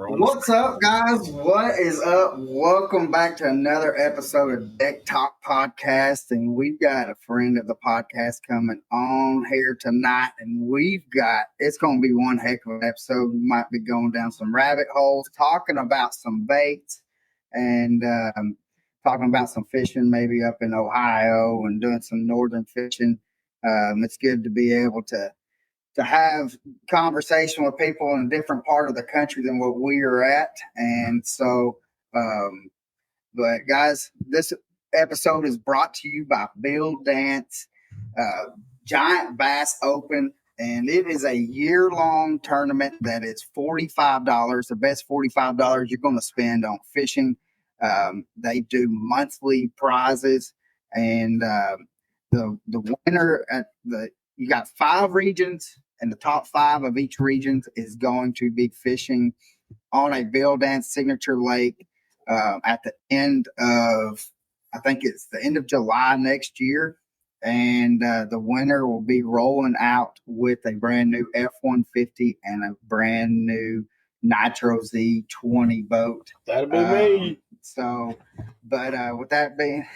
What's up, guys? What is up? Welcome back to another episode of Deck Talk Podcast. And we've got a friend of the podcast coming on here tonight. And it's going to be one heck of an episode. We might be going down some rabbit holes, talking about some baits and talking about some fishing, maybe up in Ohio and doing some northern fishing. It's good to be able to have conversation with people in a different part of the country than what we are at. And so, but guys, this episode is brought to you by Bill Dance, Giant Bass Open. And it is a year-long tournament that is $45, the best $45 you're going to spend on fishing. They do monthly prizes, and the winner you got 5 regions, and the top 5 of each region is going to be fishing on a Bill Dance signature lake at the end of, I think it's the end of July next year. And the winner will be rolling out with a brand new F-150 and a brand new Nitro Z20 boat. That'll be me. So, but with that being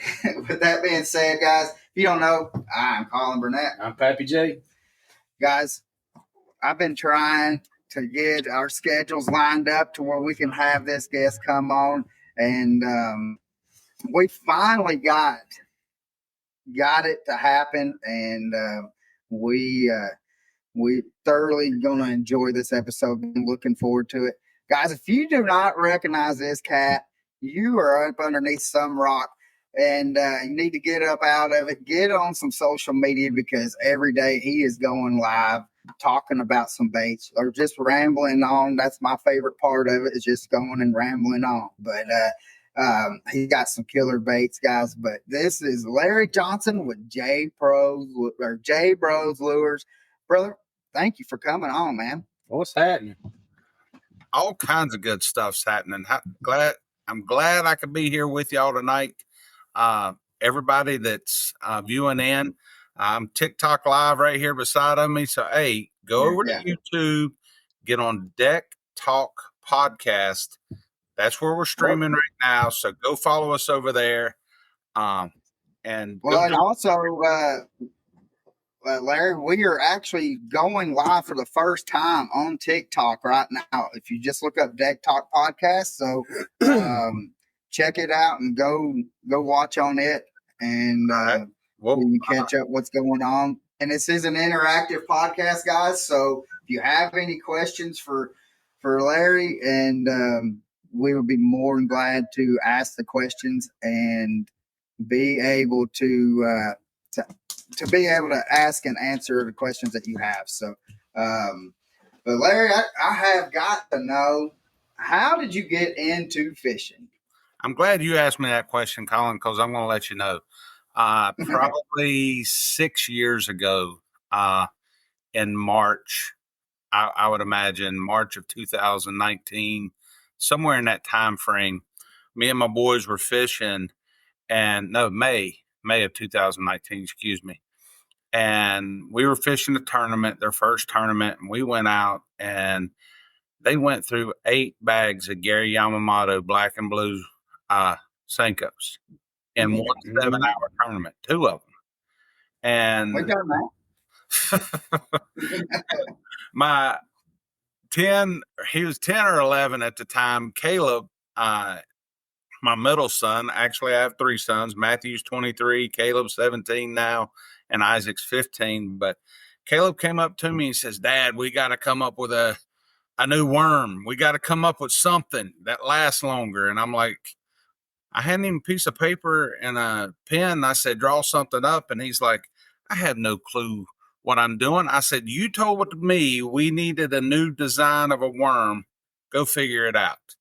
said, guys, if you don't know, I'm Colin Burnett. I'm Pappy J. Guys, I've been trying to get our schedules lined up to where we can have this guest come on, and we finally got it to happen, and we thoroughly going to enjoy this episode. Been looking forward to it, guys. If you do not recognize this cat, you are up underneath some rock, and you need to get up out of it. Get on some social media, because every day he is going live talking about some baits or just rambling on. That's my favorite part of it, is just going and rambling on. But he got some killer baits, guys. But this is Larry Johnson with JBro's Lures. Brother, thank you for coming on, man. What's happening? All kinds of good stuff's happening. I'm glad I could be here with y'all tonight. Everybody that's viewing in, I'm TikTok live right here beside of me. So, hey, go over to YouTube, get on Deck Talk Podcast. That's where we're streaming right now. So go follow us over there. And also, Larry, we are actually going live for the first time on TikTok right now. If you just look up Deck Talk Podcast, so check it out and go watch on it, and you can catch up what's going on. And this is an interactive podcast, guys. So if you have any questions for Larry, and we would be more than glad to ask the questions and be able to be able to ask and answer the questions that you have. So, but Larry, I have got to know, how did you get into fishing? I'm glad you asked me that question, Colin, because I'm going to let you know. Probably 6 years ago, in March, I would imagine March of 2019, somewhere in that time frame, me and my boys were fishing, and May of 2019, excuse me. And we were fishing a tournament, their first tournament, and we went out, and they went through 8 bags of Gary Yamamoto black and blue Senkos in 1 7-hour tournament, 2 of them. And we done that. He was 10 or 11 at the time. Caleb, my middle son, actually I have 3 sons. Matthew's 23, Caleb's 17 now, and Isaac's 15. But Caleb came up to me and says, "Dad, we got to come up with a new worm. We got to come up with something that lasts longer." And I'm like, I handed him a piece of paper and a pen. I said, "Draw something up." And he's like, "I have no clue what I'm doing." I said, "You told me we needed a new design of a worm. Go figure it out."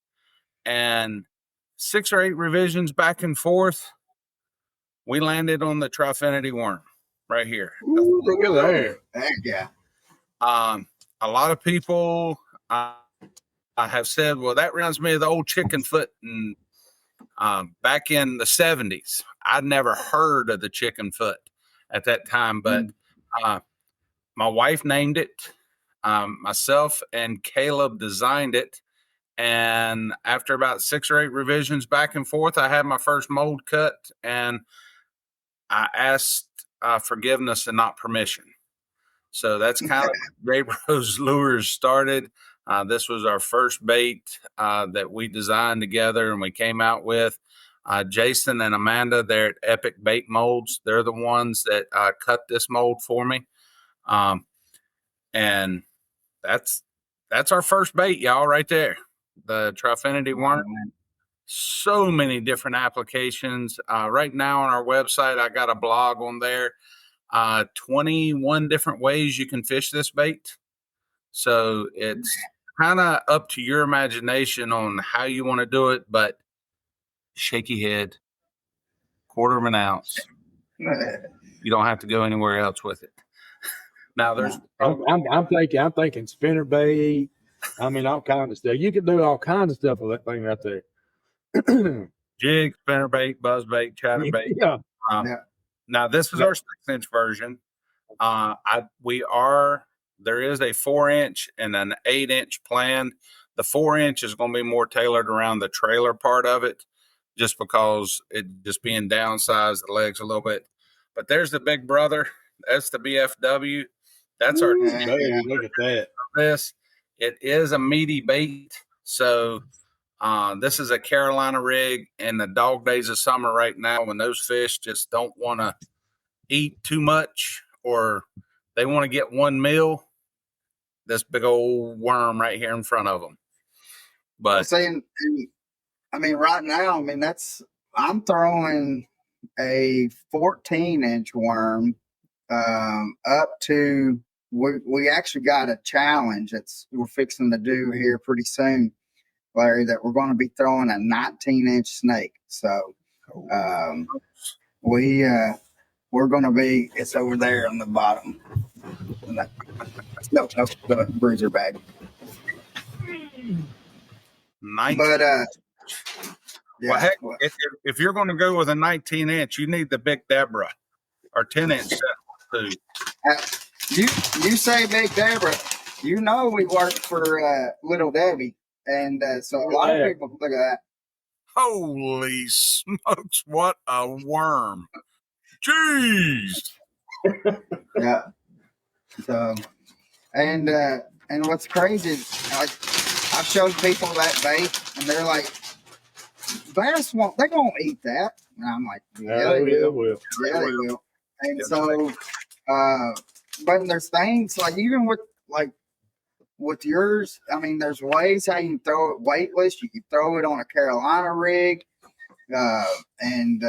And 6 or 8 revisions back and forth, we landed on the Trifinity worm right here. Ooh, look at that. Heck yeah. A lot of people have said, well, that reminds me of the old chicken foot. And back in the 70s, I'd never heard of the chicken foot at that time, but my wife named it. Myself and Caleb designed it, And after about 6 or 8 revisions back and forth, I had my first mold cut, and I asked forgiveness and not permission. So that's kind of JBro's Lures started. This was our first bait that we designed together and we came out with. Jason and Amanda, they're at Epic Bait Molds. They're the ones that cut this mold for me. And that's our first bait, y'all, right there. The Trifinity worm. So many different applications. Right now on our website, I got a blog on there. 21 different ways you can fish this bait. So it's kind of up to your imagination on how you want to do it, but shaky head, 1/4 of an ounce. You don't have to go anywhere else with it. Now there's I'm thinking spinner bait. I mean, all kinds of stuff. You can do all kinds of stuff with that thing right there. jig, spinner bait, buzz bait, chatter bait. Yeah. Now this is our 6-inch version. There is a 4-inch and an 8-inch planned. The 4-inch is going to be more tailored around the trailer part of it, just because it just being downsized the legs a little bit. But there's the big brother. That's the BFW. That's our Hey, look at that. this. It is a meaty bait. So this is a Carolina rig in the dog days of summer right now when those fish just don't want to eat too much or they want to get one meal. This big old worm right here in front of them. But saying, I mean, right now, I mean, I'm throwing a 14-inch worm up to, we actually got a challenge we're fixing to do here pretty soon, Larry, that we're going to be throwing a 19-inch snake. So we're going to be, it's over there on the bottom. No, the bruiser bag. nice. But yeah, well, heck, if you're going to go with a 19-inch, you need the big Deborah or 10-inch too. You say Big Deborah, you know we worked for Little Debbie, and so a lot of people look at that. Holy smokes! What a worm! Jeez. Yeah. So, and what's crazy is, like, I've showed people that bait, and they're like, bass they won't eat that. And I'm like, yeah, they will. Yeah, they will. And so, but there's things like, even with yours, I mean, there's ways how you can throw it weightless. You can throw it on a Carolina rig, and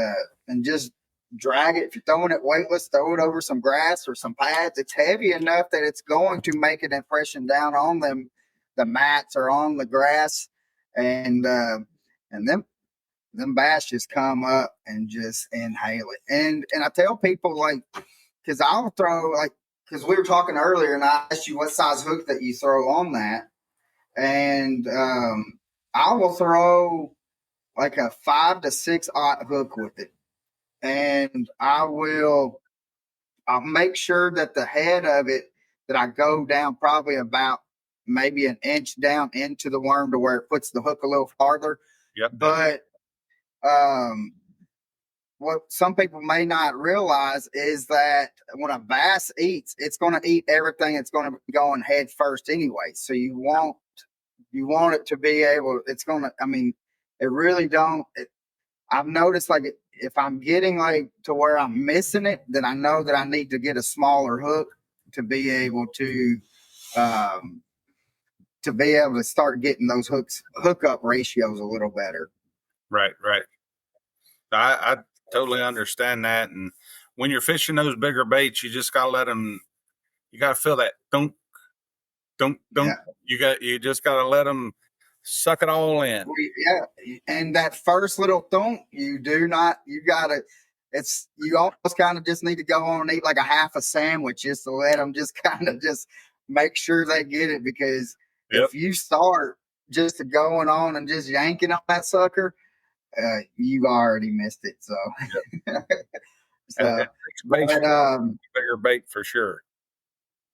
just drag it. If you're throwing it weightless, throw it over some grass or some pads. It's heavy enough that it's going to make an impression down on the mats or on the grass, and them bass just come up and just inhale it. And I tell people, like, because I'll throw, like, because we were talking earlier and I asked you what size hook that you throw on that, and I will throw like a 5 to 6/0 hook with it, and I'll make sure that the head of it, that I go down probably about maybe an inch down into the worm to where it puts the hook a little farther. Yep. But what some people may not realize is that when a bass eats, it's going to eat everything. It's going to be going head first anyway. So you want it to be able, it's going to, I mean, it really don't. I've noticed, like, if I'm getting like to where I'm missing it, then I know that I need to get a smaller hook to be able to start getting those hookup ratios a little better. Right. I totally understand that. And when you're fishing those bigger baits, you just gotta let them. You gotta feel that dunk. Yeah. You just gotta let them suck it all in. Yeah, and that first little thunk, you almost kind of just need to go on and eat like a half a sandwich just to let them just kind of just make sure they get it, because if you start just going on and just yanking on that sucker, you've already missed it. So, bigger bait for sure.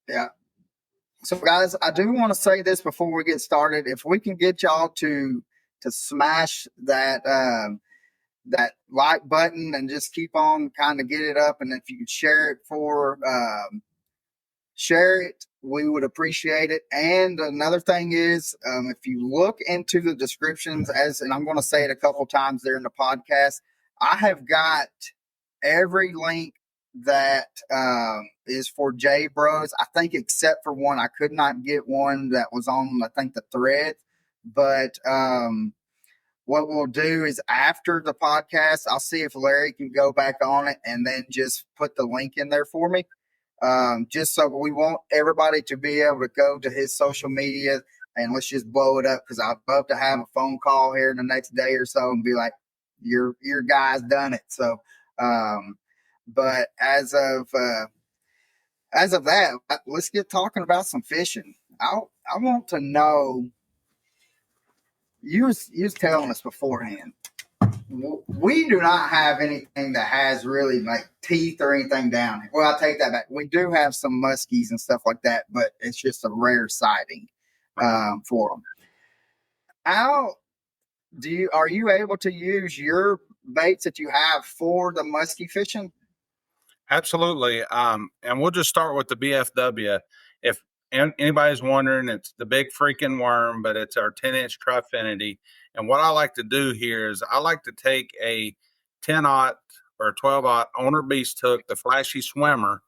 Yeah. So, guys, I do want to say this before we get started. If we can get y'all to smash that like button and just keep on kind of get it up, and if you could share it, we would appreciate it. And another thing is, if you look into the descriptions, and I'm going to say it a couple times there in the podcast, I have got every link that is for JBros. I think except for one, I could not get one that was on, I think, the thread. But what we'll do is after the podcast, I'll see if Larry can go back on it and then just put the link in there for me. Just so we want everybody to be able to go to his social media and let's just blow it up, because I'd love to have a phone call here in the next day or so and be like, your guy's done it. So, but as of that, let's get talking about some fishing. I want to know, you was telling us beforehand, we do not have anything that has really like teeth or anything down here. Well, I take that back. We do have some muskies and stuff like that, but it's just a rare sighting for them. How are you able to use your baits that you have for the muskie fishing? Absolutely. And we'll just start with the BFW. If anybody's wondering, it's the big freaking worm, but it's our 10-inch Trifinity. And what I like to do here is I like to take a 10-aught or 12-aught Owner Beast hook, the flashy swimmer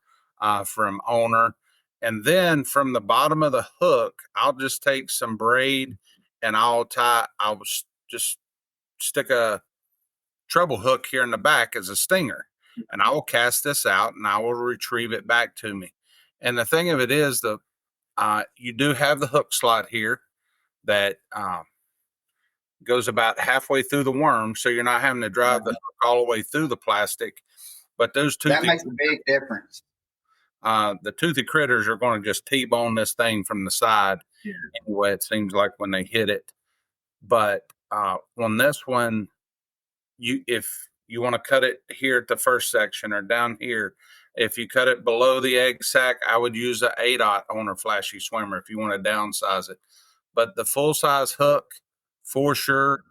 from Owner. And then from the bottom of the hook, I'll just take some braid and I'll just stick a treble hook here in the back as a stinger. And I will cast this out and I will retrieve it back to me. And the thing of it is, you do have the hook slot here that goes about halfway through the worm, so you're not having to drive the hook all the way through the plastic. But those that makes a big difference. The toothy critters are going to just T-bone this thing from the side. Yeah. Anyway, it seems like when they hit it. But on this one, if you want to cut it here at the first section or down here, if you cut it below the egg sac, I would use an 8-aught Owner flashy swimmer if you want to downsize it. But the full size hook, for sure,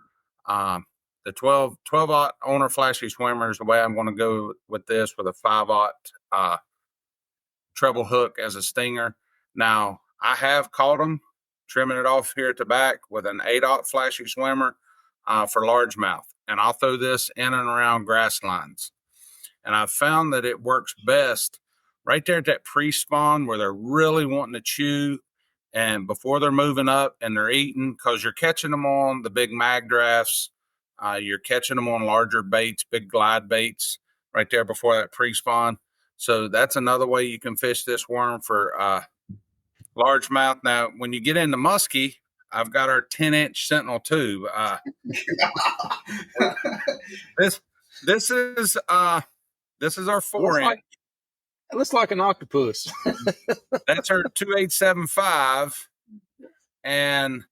the 12-aught Owner flashy swimmer is the way I'm going to go with this, with a 5-aught treble hook as a stinger. Now, I have caught them trimming it off here at the back with an 8-aught flashy swimmer for largemouth. And I'll throw this in and around grass lines. And I've found that it works best right there at that pre-spawn where they're really wanting to chew and before they're moving up and they're eating, because you're catching them on the big mag drafts. You're catching them on larger baits, big glide baits right there before that pre-spawn. So that's another way you can fish this worm for largemouth. Now, when you get into muskie, I've got our 10-inch Sentinel tube. This is our 4-inch. It looks like an octopus. That's our 2875, and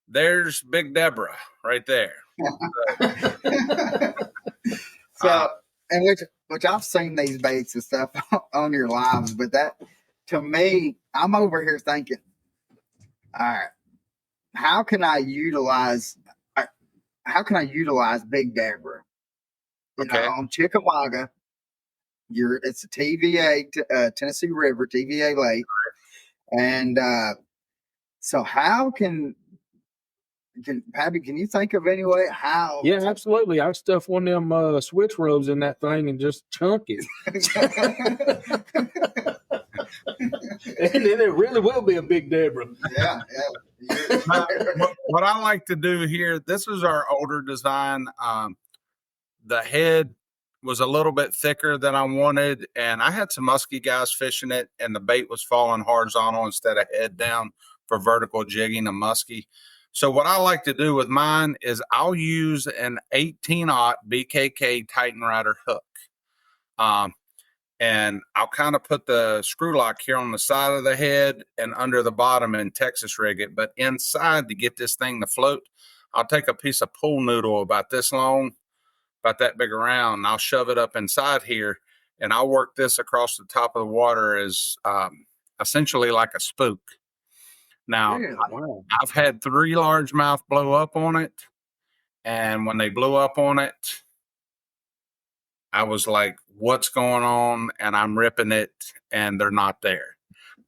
there's Big Deborah right there. So, and which I've seen these baits and stuff on your lives, but that, to me, I'm over here thinking, all right, how can I utilize Big Deborah? Okay. On Chickamauga, it's a TVA, Tennessee River, TVA Lake. And so how can Pappy, can you think of any way how? Yeah, absolutely. I stuff one of them switch robes in that thing and just chunk it. And then it really will be a Big Deborah. Yeah. What I like to do here, this is our older design. The head was a little bit thicker than I wanted, and I had some muskie guys fishing it, and the bait was falling horizontal instead of head down for vertical jigging a muskie. So what I like to do with mine is I'll use an 18-aught BKK Titan Rider hook. And I'll kind of put the screw lock here on the side of the head and under the bottom and Texas rig it. But inside, to get this thing to float, I'll take a piece of pool noodle about this long, about that big around, and I'll shove it up inside here, and I'll work this across the top of the water as essentially like a spook. Now, Really? Wow. I've had 3 largemouth blow up on it. And when they blew up on it, I was like, what's going on? And I'm ripping it and they're not there.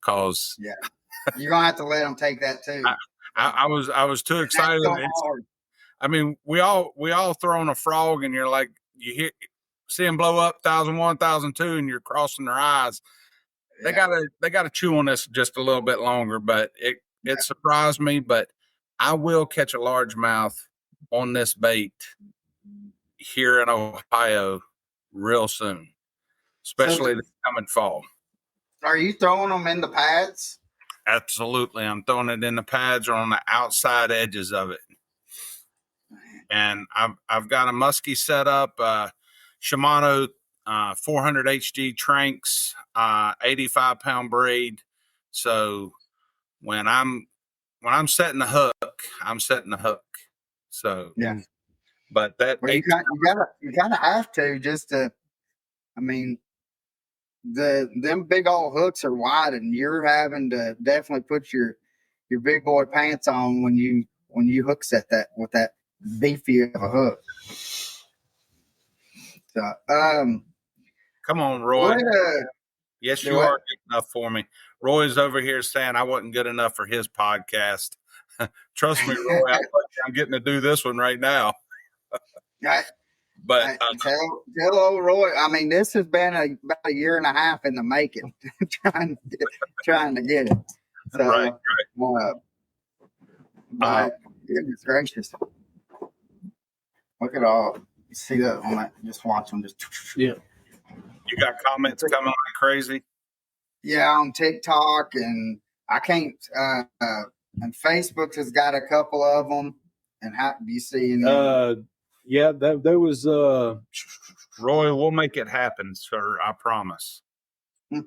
Cause Yeah. You're gonna have to let them take that too. I was too That's excited. so hard. I mean, we all throw on a frog and you're like, you see them blow up 1,001, 1,002 and you're crossing their eyes. They gotta chew on this just a little bit longer, but it surprised me. But I will catch a largemouth on this bait here in Ohio real soon, especially this coming fall. Are you throwing them in the pads? Absolutely, I'm throwing it in the pads or on the outside edges of it. And I've got a muskie set up, Shimano 400 HG Tranks, 85-pound braid. So when I'm setting the hook, I'm setting the hook. So Yeah. but that Well, you gotta have to just to. I mean, them big old hooks are wide, and you're having to definitely put your big boy pants on when you hook set that with that beefy of a hook. So, come on, Roy. what, Yes, do you what? are good enough for me. Roy's over here saying I wasn't good enough for his podcast. Trust me, Roy, I'm getting to do this one right now. But tell old Roy. I mean, this has been about a year and a half in the making, trying to get it. So, right. But goodness gracious, look at all. You see that on that? Just watch them. Just Yeah. You got comments coming like crazy? Yeah, on TikTok, and I can't. And Facebook has got a couple of them. And how do you see any? Yeah, there was Roy, we'll make it happen, sir. I promise.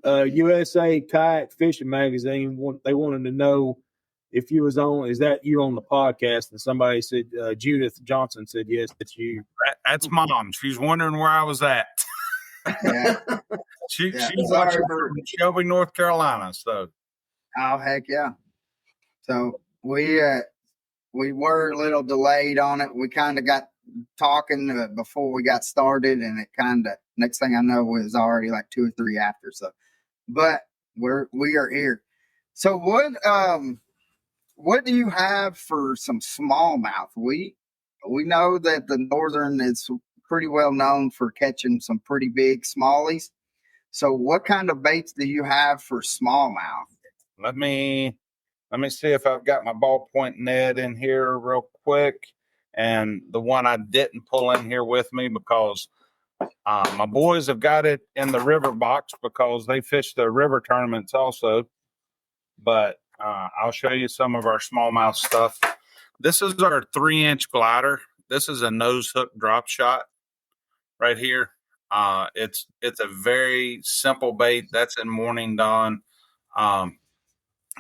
USA Kayak Fishing Magazine. They wanted to know if you was on. Is that you on the podcast? And somebody said Judith Johnson said yes, it's you. That's Mom. She's wondering where I was at. Yeah. She's watching from Shelby, North Carolina. So, oh heck yeah! So we were a little delayed on it. We kind of got talking before we got started, and it kind of next thing I know was already like 2 or 3 after. So, but we are here. So what do you have for some smallmouth? We know that the northern is pretty well known for catching some pretty big smallies. So what kind of baits do you have for smallmouth? Let me see if I've got my ballpoint Ned in here real quick. And the one I didn't pull in here with me because my boys have got it in the river box because they fish the river tournaments also. But I'll show you some of our smallmouth stuff. This is our 3-inch glider. This is a nose hook drop shot right here. It's a very simple bait. That's in Morning Dawn.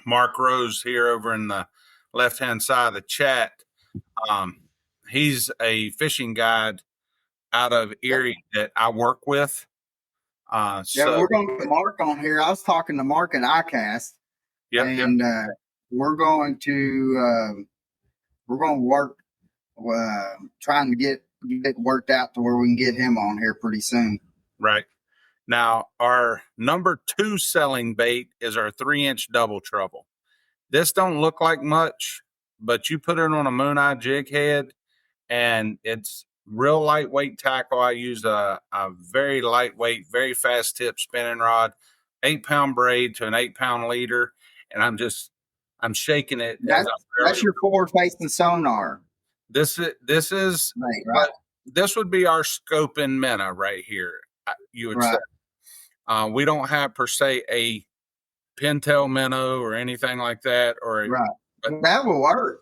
Mark Rose here over in the left-hand side of the chat. He's a fishing guide out of Erie that I work with. So we're going to get Mark on here. I was talking to Mark at iCast, and we're going to work trying to get it worked out to where we can get him on here pretty soon. Right. Now, our number 2 selling bait is our 3-inch double trouble. This don't look like much, but you put it on a Moon Eye jig head, and it's real lightweight tackle. I use a very lightweight, very fast tip spinning rod, 8-pound braid to an 8-pound leader, and I'm shaking it. That's your forward-facing sonar. This is right. This would be our scoping minnow right here. You would say. We don't have per se a pintail minnow or anything like that. But that will work.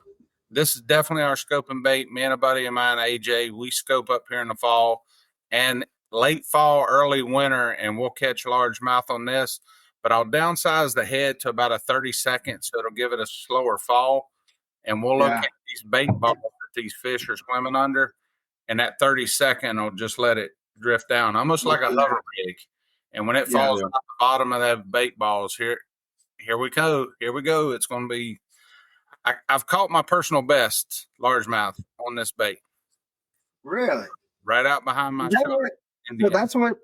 This is definitely our scoping bait. Me and a buddy of mine, AJ, we scope up here in the fall and late fall, early winter, and we'll catch largemouth on this. But I'll downsize the head to about a 30-second, so it'll give it a slower fall. And we'll look at these bait balls that these fish are swimming under, and that 30-second will just let it drift down, almost like a hover rig. And when it falls on the bottom of that bait balls, here we go. It's going to be I've caught my personal best largemouth on this bait. Really? Right out behind my Is that shot. what- So that's what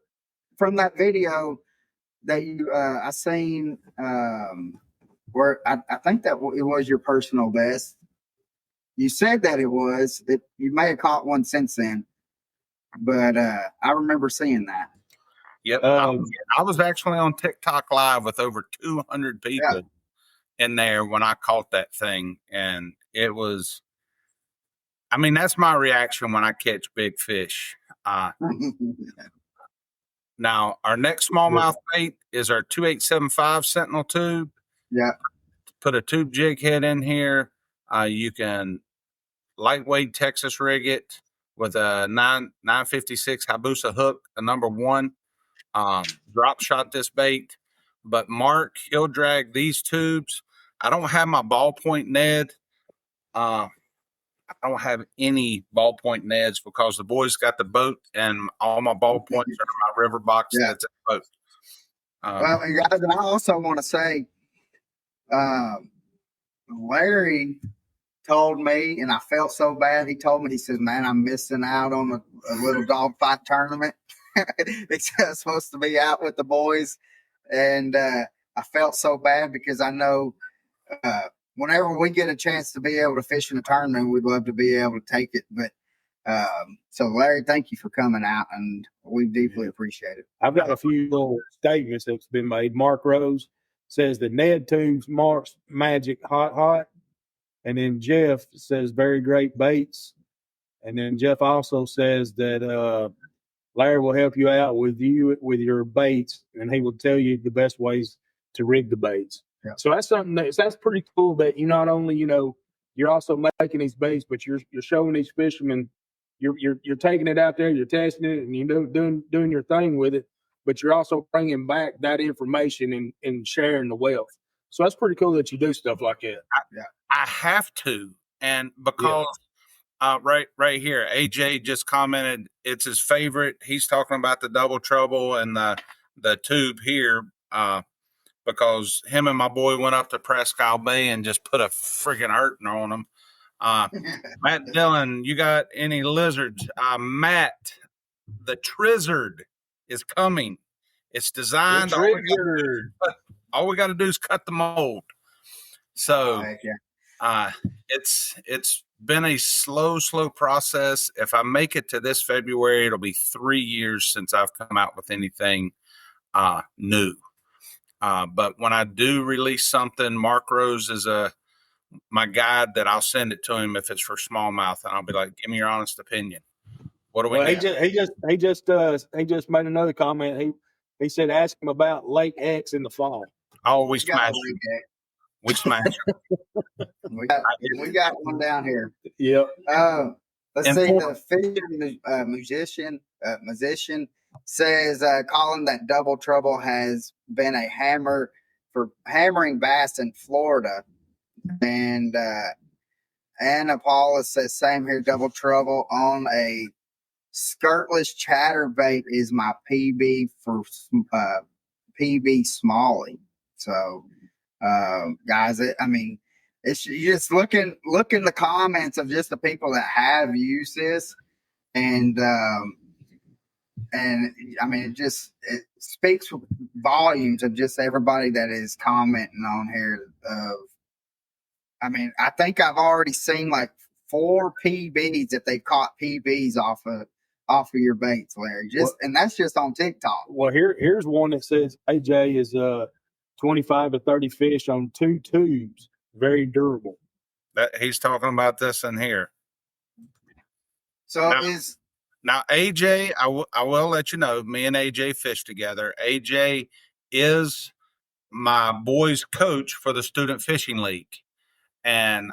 from that video that you I seen where I think that it was your personal best. You said that it was. That you may have caught one since then, but I remember seeing that. Yep. I was actually on TikTok live with over 200 people in there when I caught that thing, and it was. I mean, that's my reaction when I catch big fish. Now, our next smallmouth bait is our 2875 Sentinel tube. Yeah. Put a tube jig head in here. You can lightweight Texas rig it with a 956 Hayabusa hook, a number 1. Drop shot this bait. But Mark, he'll drag these tubes. I don't have my ballpoint Ned. I don't have any ballpoint Neds because the boys got the boat and all my ballpoints are in my river box that's in the boat. Well, guys, and I also want to say, Larry told me, and I felt so bad. He told me, he says, "Man, I'm missing out on a little dogfight tournament." Because I was supposed to be out with the boys, and I felt so bad because I know whenever we get a chance to be able to fish in a tournament, we'd love to be able to take it. But so, Larry, thank you for coming out, and we deeply appreciate it. I've got a few little statements that's been made. Mark Rose says the Ned tubes Mark's magic hot. And then Jeff says very great baits. And then Jeff also says that Larry will help you out with your baits, and he will tell you the best ways to rig the baits. Yeah. So that's something that's pretty cool that you not only, you're also making these baits, but you're showing these fishermen you're taking it out there, you're testing it, and doing your thing with it, but you're also bringing back that information and sharing the wealth. So that's pretty cool that you do stuff like that. I have to, and because right here, AJ just commented it's his favorite. He's talking about the double trouble and the tube here because him and my boy went up to Presque Isle Bay and just put a freaking hurting on them. Matt Dillon, you got any lizards? Matt, the Trizzard is coming. It's designed. All we got to do is cut the mold. So it's been a slow process. If I make it to this February, it'll be 3 years since I've come out with anything new. But when I do release something, Mark Rose is my guide that I'll send it to him if it's for smallmouth, and I'll be like, "Give me your honest opinion. What do we?" Well, he just made another comment. He said, "Ask him about Lake X in the fall." Oh, we smashed it. We smashed it. We got one down here. Yep. Let's see. The fishing musician says, Colin, that double trouble has been a hammer for hammering bass in Florida. And Anna Paula says, same here, double trouble on a skirtless chatterbait is my PB for PB Smalley. So, guys, it's just looking the comments of just the people that have used this, and it speaks volumes of just everybody that is commenting on here. I think I've already seen like 4 PBs that they caught PBs off of your baits, Larry. And that's just on TikTok. Well, here's one that says AJ is 25 to 30 fish on 2 tubes, very durable. That he's talking about this in here. So now AJ, I will let you know, me and AJ fish together. AJ is my boys' coach for the Student Fishing League. And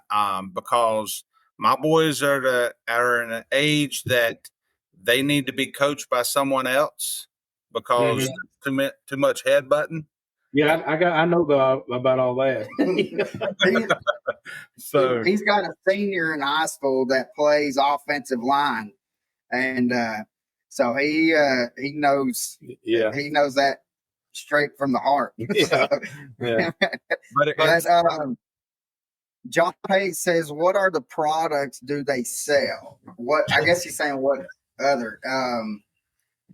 because my boys are in an age that they need to be coached by someone else because too much headbutting. Yeah, I know about all that. So he's got a senior in high school that plays offensive line, and so he knows. Yeah, he knows that straight from the heart. Yeah. But John Pate says, what are the products do they sell? What I guess he's saying what other.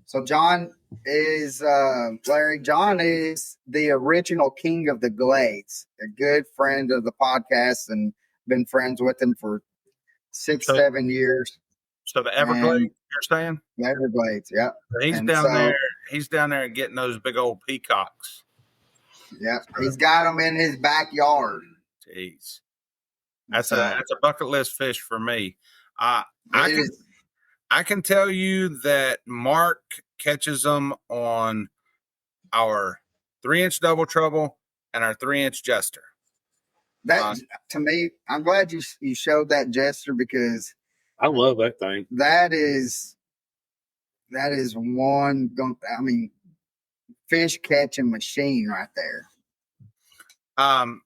So John is Larry. John is the original king of the Glades, a good friend of the podcast, and been friends with him for 6-7 years. So the Everglades, you're saying? The Everglades, yeah. He's And down there. He's down there getting those big old peacocks. Yeah, he's got them in his backyard. Jeez, that's a bucket list fish for me. I can tell you that Mark catches them on our 3-inch double trouble and our 3-inch jester. That to me, I'm glad you showed that jester because I love that thing. That is one. I mean, fish catching machine right there.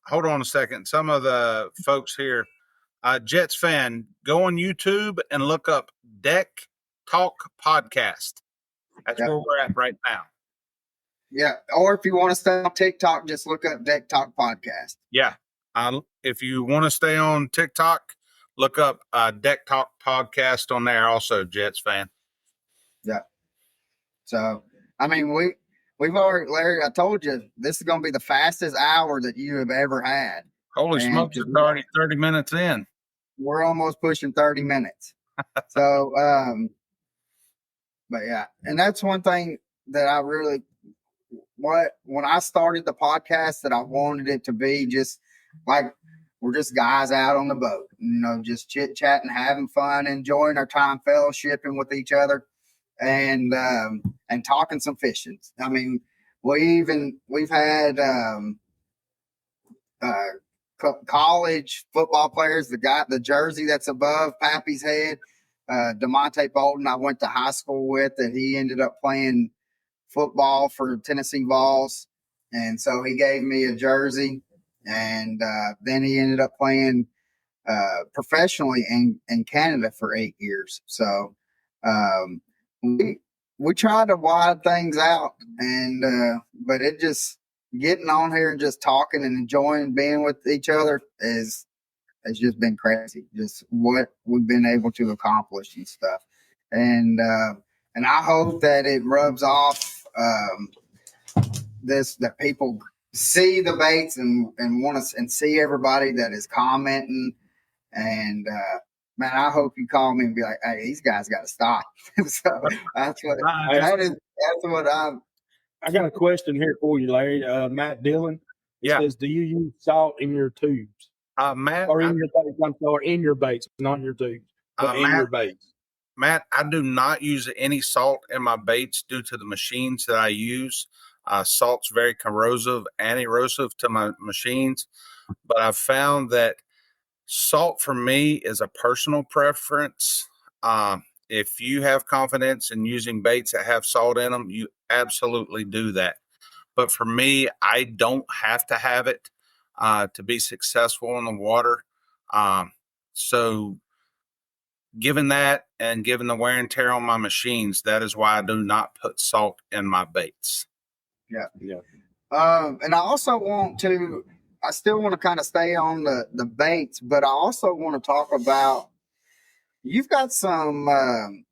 Hold on a second. Some of the folks here, Jets fan, go on YouTube and look up Deck Talk Podcast. That's where we're at right now. Yeah. Or if you want to stay on TikTok, just look up Deck Talk Podcast. Yeah. If you want to stay on TikTok, look up Deck Talk Podcast on there also, Jets fan. Yeah. So, I mean, we've already, Larry, I told you, this is going to be the fastest hour that you have ever had. Holy smokes, it's already 30 minutes in. We're almost pushing 30 minutes. So, but yeah, and that's one thing that I really, when I started the podcast, that I wanted it to be just like, we're just guys out on the boat, just chit chatting, having fun, enjoying our time, fellowshipping with each other, and talking some fishing. I mean, we've had college football players. The jersey that's above Pappy's head, DeMonte Bolton, I went to high school with, and he ended up playing football for Tennessee Vols, and so he gave me a jersey. And then he ended up playing professionally in Canada for 8 years. So we try to widen things out, and but it just getting on here and just talking and enjoying being with each other has just been crazy. Just what we've been able to accomplish and stuff, and I hope that it rubs off that people see the baits and want to and see everybody that is commenting, and man, I hope you call me and be like, hey, these guys got to stop. So that's what I got a question here for you, Larry. Matt Dillon says, do you use salt in your tubes? Matt, or in your baits? I'm sorry, in your baits, not your tubes, but in your baits. Matt, I do not use any salt in my baits due to the machines that I use. Salt's very corrosive and erosive to my machines, but I've found that salt for me is a personal preference. If you have confidence in using baits that have salt in them, you absolutely do that. But for me, I don't have to have it to be successful in the water. So given that and given the wear and tear on my machines, that is why I do not put salt in my baits. Yeah. And I also I still want to kind of stay on the baits, but I also want to talk about, you've got some like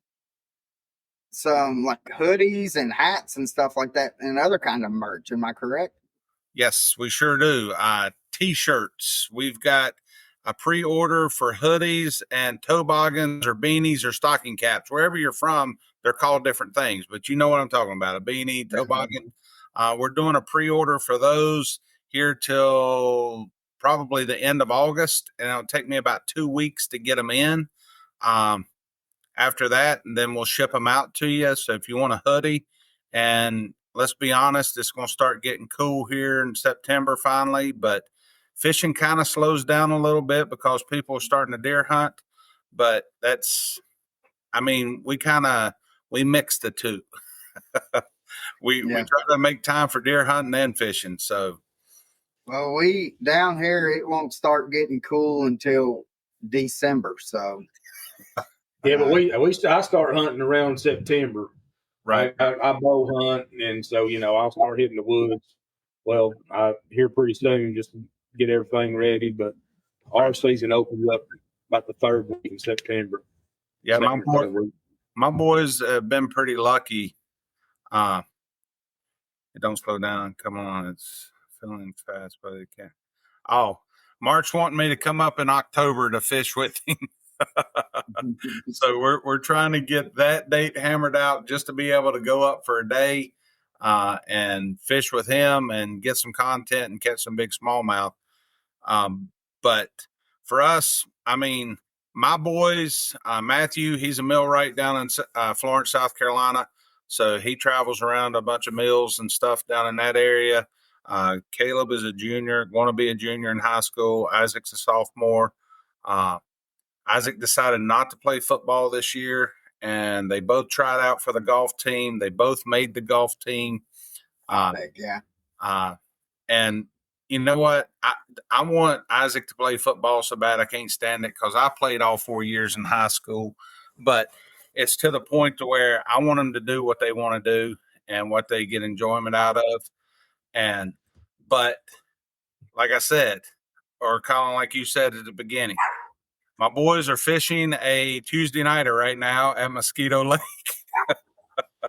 hoodies and hats and stuff like that and other kind of merch. Am I correct? Yes, we sure do. T-shirts. We've got a pre-order for hoodies and toboggans or beanies or stocking caps. Wherever you're from, they're called different things, but you know what I'm talking about, a beanie, toboggan. We're doing a pre-order for those here till probably the end of August, and it'll take me about 2 weeks to get them in. After that, and then we'll ship them out to you. So if you want a hoodie, and let's be honest, it's going to start getting cool here in September finally, but fishing kind of slows down a little bit because people are starting to deer hunt. But we mix the two. We try to make time for deer hunting and fishing. So, well, we down here, it won't start getting cool until December. So, yeah, but I start hunting around September. Right. I bow hunt, and so I'll start hitting the woods. Well, here pretty soon just to get everything ready. But Our season opens up about the 3rd week in September. Yeah, Second or third week. my boys have been pretty lucky. It don't slow down. Come on, it's filling fast, but it can't. Oh, Mark's wanting me to come up in October to fish with him. So we're trying to get that date hammered out just to be able to go up for a day and fish with him and get some content and catch some big smallmouth. But for us, I mean, my boys, Matthew, he's a millwright down in Florence, South Carolina. So he travels around a bunch of mills and stuff down in that area. Caleb is a junior, going to be a junior in high school. Isaac's a sophomore. Isaac decided not to play football this year, and they both tried out for the golf team. They both made the golf team. And you know what? I want Isaac to play football so bad I can't stand it because I played all 4 years in high school. But it's to the point to where I want them to do what they want to do and what they get enjoyment out of. But like I said, or Colin, like you said at the beginning, my boys are fishing a Tuesday nighter right now at Mosquito Lake.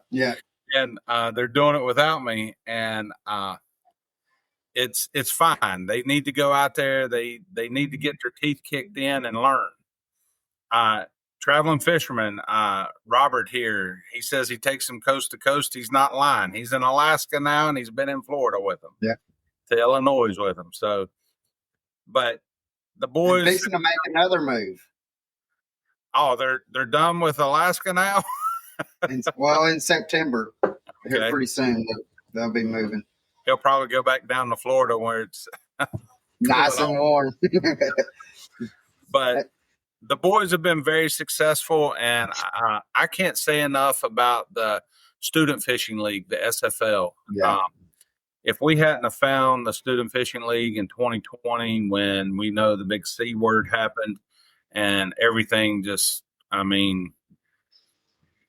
Yeah. And they're doing it without me. And it's fine. They need to go out there. They need to get their teeth kicked in and learn. Traveling fisherman, Robert here, he says he takes them coast to coast. He's not lying. He's in Alaska now, and he's been in Florida with them. Yeah. To Illinois with them. So, but the boys fixing to make another move. Oh, they're done with Alaska now. In September, here pretty soon they'll be moving. He'll probably go back down to Florida where it's nice and warm. But the boys have been very successful, and I can't say enough about the Student Fishing League, the SFL. Yeah. If we hadn't have found the Student Fishing League in 2020 when we know the big C word happened and everything just, I mean,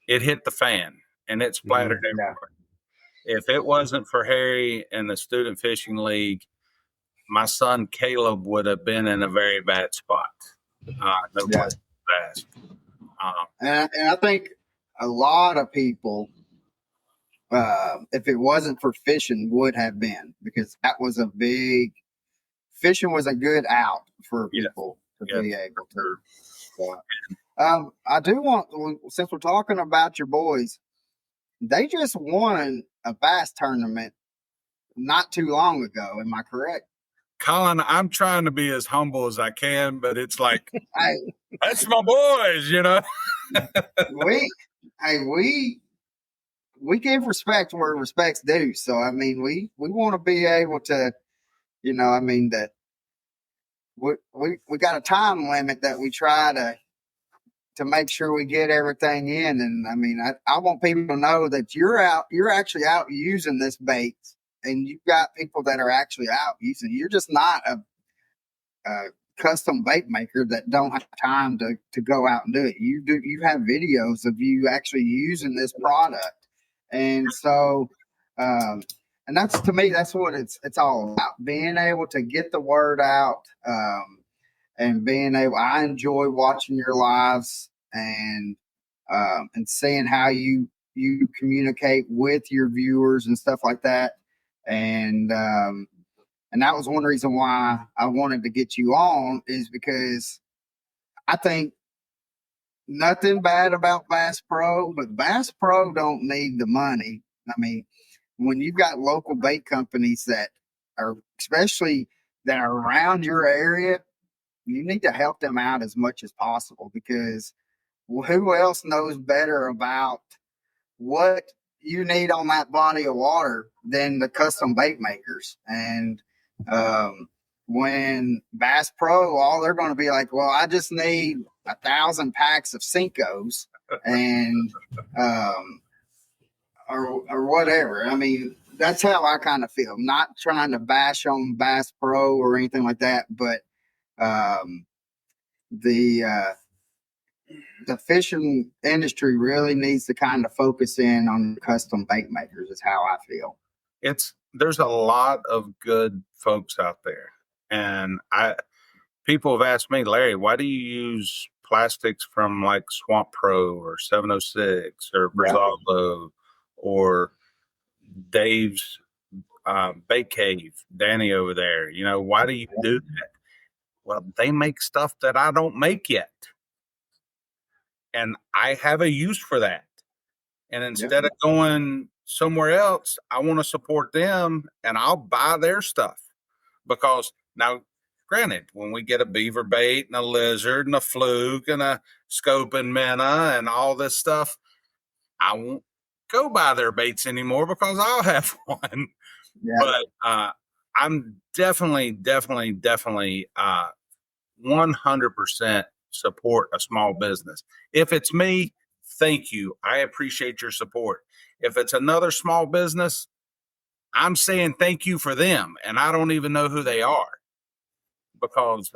it hit the fan and it splattered everywhere. If it wasn't for Harry and the Student Fishing League, my son Caleb would have been in a very bad spot. No question fast. And I think a lot of people, if it wasn't for fishing, would have been, because that was fishing was a good out for people to be able to. So, I do want, since we're talking about your boys, they just won a bass tournament not too long ago. Am I correct? Colin, I'm trying to be as humble as I can, but it's like, that's my boys, you know. We give respect where respect's due. So, I mean, we want to be able to, you know, I mean, that we got a time limit that we try to make sure we get everything in. And I mean, I want people to know that you're actually out using this bait, and you've got people that are actually out using it. You're just not a custom bait maker that don't have time to go out and do it. You have videos of you actually using this product. And so, and that's, to me, that's what it's all about, being able to get the word out, and I enjoy watching your lives and seeing how you communicate with your viewers and stuff like that. And that was one reason why I wanted to get you on, is because I think nothing bad about Bass Pro, but Bass Pro don't need the money. I mean, when you've got local bait companies that are, especially that are around your area, you need to help them out as much as possible, because who else knows better about what you need on that body of water than the custom bait makers? And when Bass Pro, all they're going to be like, well, I just need 1,000 packs of Cincos and or whatever. I mean, that's how I kind of feel. I'm not trying to bash on Bass Pro or anything like that, but the fishing industry really needs to kind of focus in on custom bait makers, is how I feel. There's a lot of good folks out there. And people have asked me, Larry, why do you use plastics from like Swamp Pro or 706 or Brazalo or Dave's Bait Cave, Danny over there? You know, why do you do that? Well, they make stuff that I don't make yet. And I have a use for that. And instead of going somewhere else, I want to support them and I'll buy their stuff. Because now, granted, when we get a beaver bait and a lizard and a fluke and a scope and minnow and all this stuff, I won't go buy their baits anymore because I'll have one. Yeah. But I'm definitely 100% support a small business. If it's me, thank you. I appreciate your support. If it's another small business, I'm saying thank you for them, and I don't even know who they are because.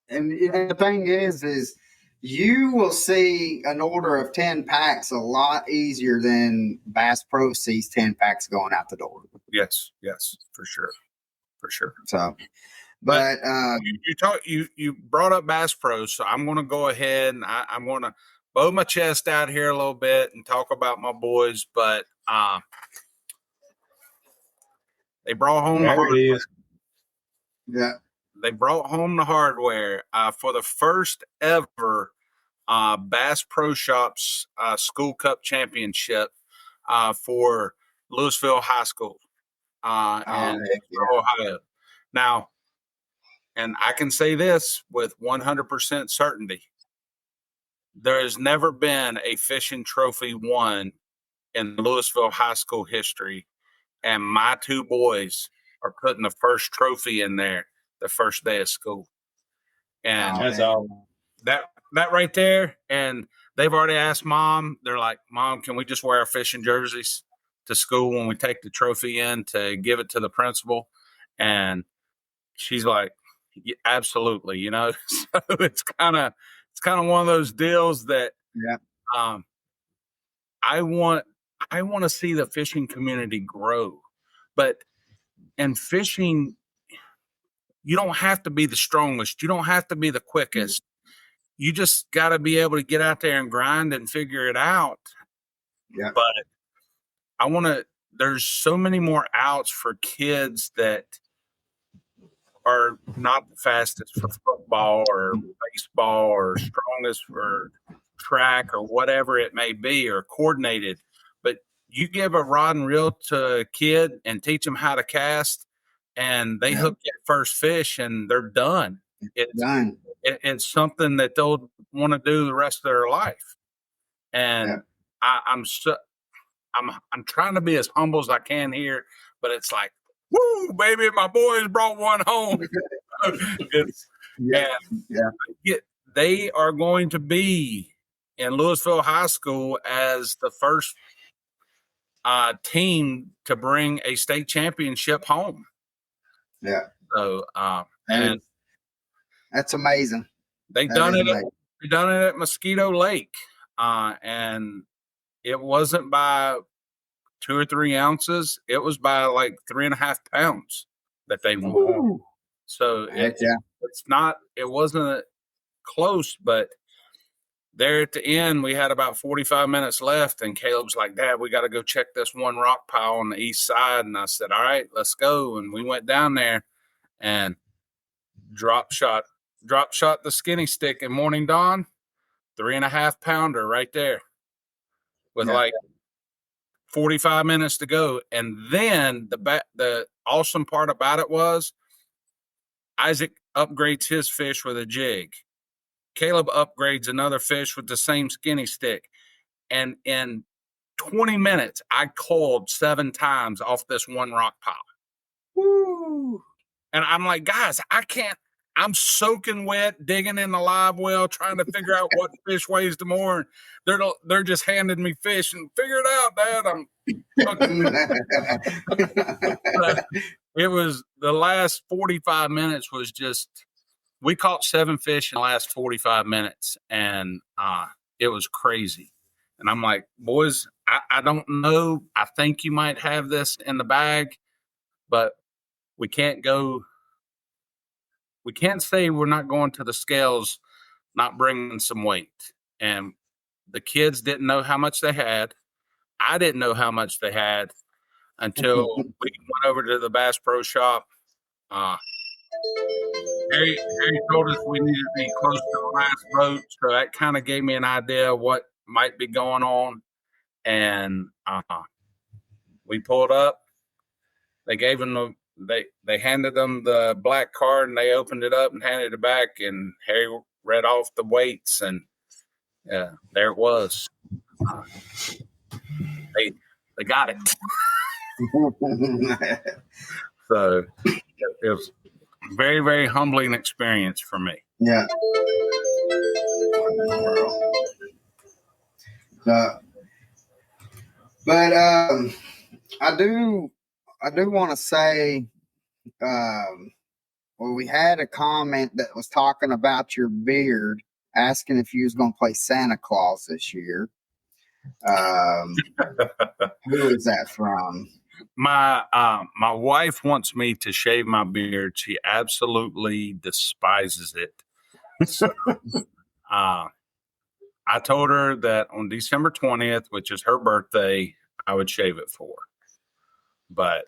And the thing is you will see an order of 10 packs a lot easier than Bass Pro sees 10 packs going out the door. Yes, for sure. So, but you brought up Bass Pro, so I'm going to go ahead and I'm going to bow my chest out here a little bit and talk about my boys, but they brought home the hardware. Yeah. They brought home the hardware for the first ever Bass Pro Shops School Cup Championship for Louisville High School in Ohio. Now, and I can say this with 100% certainty. There has never been a fishing trophy won in Louisville High School history, and my two boys are putting the first trophy in there the first day of school. And that's all. That right there, and they've already asked Mom. They're like, Mom, can we just wear our fishing jerseys to school when we take the trophy in to give it to the principal? And she's like, yeah, absolutely, you know. So it's kind of one of those deals that I want to see the fishing community grow. But in fishing, you don't have to be the strongest. You don't have to be the quickest. You just got to be able to get out there and grind and figure it out. Yeah. But there's so many more outs for kids that are not the fastest for football or baseball or strongest for track or whatever it may be or coordinated. But you give a rod and reel to a kid and teach them how to cast and they hook that first fish and they're done. It's done. It's something that they'll want to do the rest of their life. And I'm trying to be as humble as I can here, but it's like, woo, baby, my boys brought one home. They are going to be in Louisville High School as the first team to bring a state championship home. Yeah. So, and that's amazing. They've done it at Mosquito Lake, and it wasn't by 2 or 3 ounces. It was by like 3.5 pounds that they won. So it wasn't close, but there at the end, we had about 45 minutes left, and Caleb's like, Dad, we got to go check this one rock pile on the east side. And I said, all right, let's go. And we went down there and drop shot the skinny stick in Morning Dawn, 3.5 pounder right there with like 45 minutes to go. And then the awesome part about it was Isaac upgrades his fish with a jig. Caleb upgrades another fish with the same skinny stick. And in 20 minutes, I coiled 7 times off this one rock pile. Woo! And I'm like, guys, I'm soaking wet, digging in the live well, trying to figure out what fish weighs the more. They're just handing me fish and figure it out, Dad. It was the last 45 minutes was just, we caught 7 fish in the last 45 minutes, and it was crazy. And I'm like, boys, I don't know. I think you might have this in the bag, but we can't go we can't say we're not going to the scales, not bringing some weight. And the kids didn't know how much they had. I didn't know how much they had until we went over to the Bass Pro Shop. Harry told us we needed to be close to the last boat, so that kind of gave me an idea of what might be going on. And we pulled up. They gave them they handed them the black card, and they opened it up and handed it back. And Harry read off the weights, and there it was. They got it. So it was a very, very humbling experience for me. Yeah. But I do want to say, well, we had a comment that was talking about your beard, asking if you was going to play Santa Claus this year. Who is that from? My wife wants me to shave my beard. She absolutely despises it. So, I told her that on December 20th, which is her birthday, I would shave it for her. But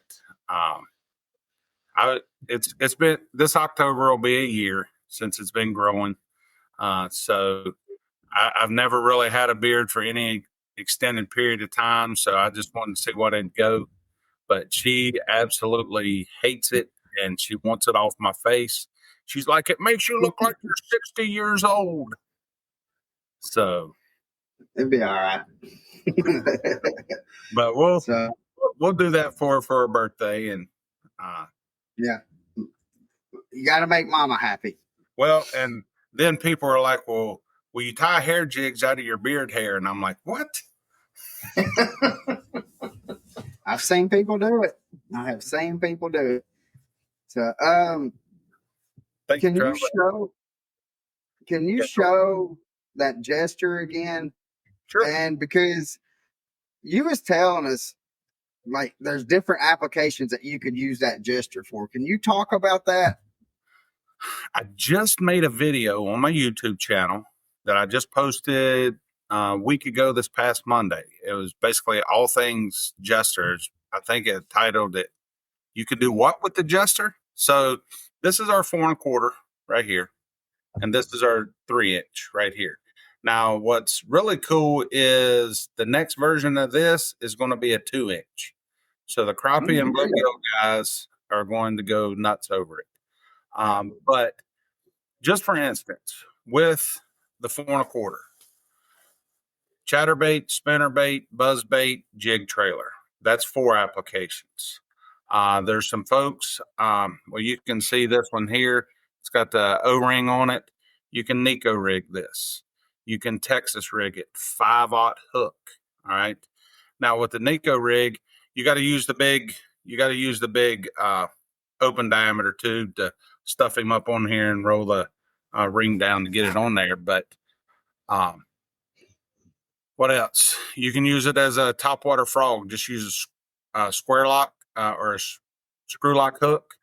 it's been, this October will be a year since it's been growing. So I've never really had a beard for any extended period of time. So I just wanted to see what it'd go. But she absolutely hates it, and she wants it off my face. She's like, it makes you look like you're 60 years old. So it'd be all right. But we'll do that for her birthday, and yeah, you got to make Mama happy. Well, and then people are like, "Well, will you tie hair jigs out of your beard hair?" And I'm like, "What?" I've seen people do it. I have seen people do it. So, can you show that gesture again? Sure. And because you was telling us, like, there's different applications that you could use that gesture for. Can you talk about that? I just made a video on my YouTube channel that I just posted a week ago this past Monday. It was basically all things jesters. I think it titled it, "You Could Do What with the Jester?" So this is our 4 1/4 right here. And this is our 3-inch right here. Now, what's really cool is the next version of this is going to be a 2-inch. So the crappie and bluegill guys are going to go nuts over it. But just for instance, with the 4 1/4, chatterbait, spinnerbait, buzzbait, jig trailer. That's 4 applications. There's some folks, well, you can see this one here. It's got the O-ring on it. You can Nico rig this. You can Texas rig it, 5/0 hook. All right. Now with the Nico rig, you got to use the big open diameter tube to stuff him up on here and roll the ring down to get it on there. But what else? You can use it as a topwater frog. Just use a square lock or a screw lock hook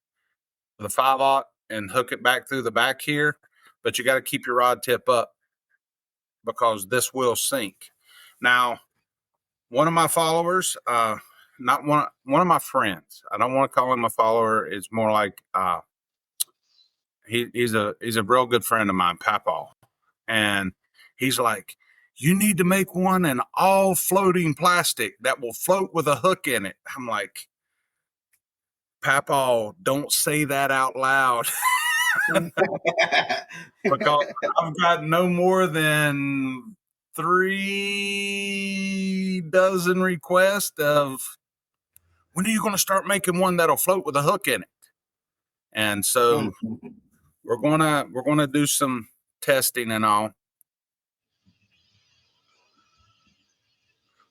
with a 5/0 and hook it back through the back here. But you got to keep your rod tip up because this will sink. Now, one of my followers, not one of my friends, I don't want to call him a follower. It's more like he's a real good friend of mine, Papaw. And he's like, you need to make one in all floating plastic that will float with a hook in it. I'm like, Papaw, don't say that out loud. Because I've got no more than 3 dozen requests of, when are you going to start making one that'll float with a hook in it? And so we're gonna do some testing and all.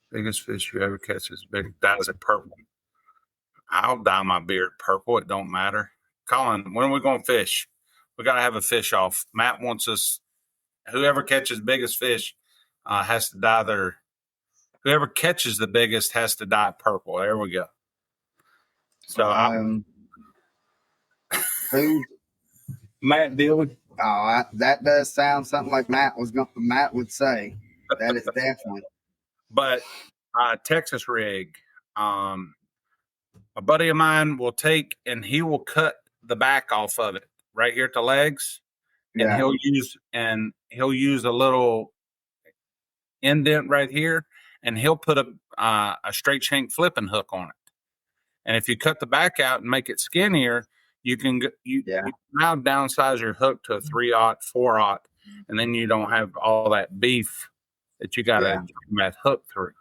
Biggest fish you ever catch is big. Dyes it purple. I'll dye my beard purple. It don't matter. Colin, when are we going to fish? We got to have a fish off. Matt wants us, whoever catches biggest fish has to dye their, whoever catches the biggest has to dye purple. There we go. So Matt Dillon. Oh, that does sound something like Matt would say. That is definitely. But Texas rig, a buddy of mine will take and he will cut the back off of it right here at the legs, and Yeah. he'll use a little indent right here, and he'll put a straight shank flipping hook on it. And if you cut the back out and make it skinnier, you can now downsize your hook to a 3/0, 4/0, and then you don't have all that beef that you got to that hook through.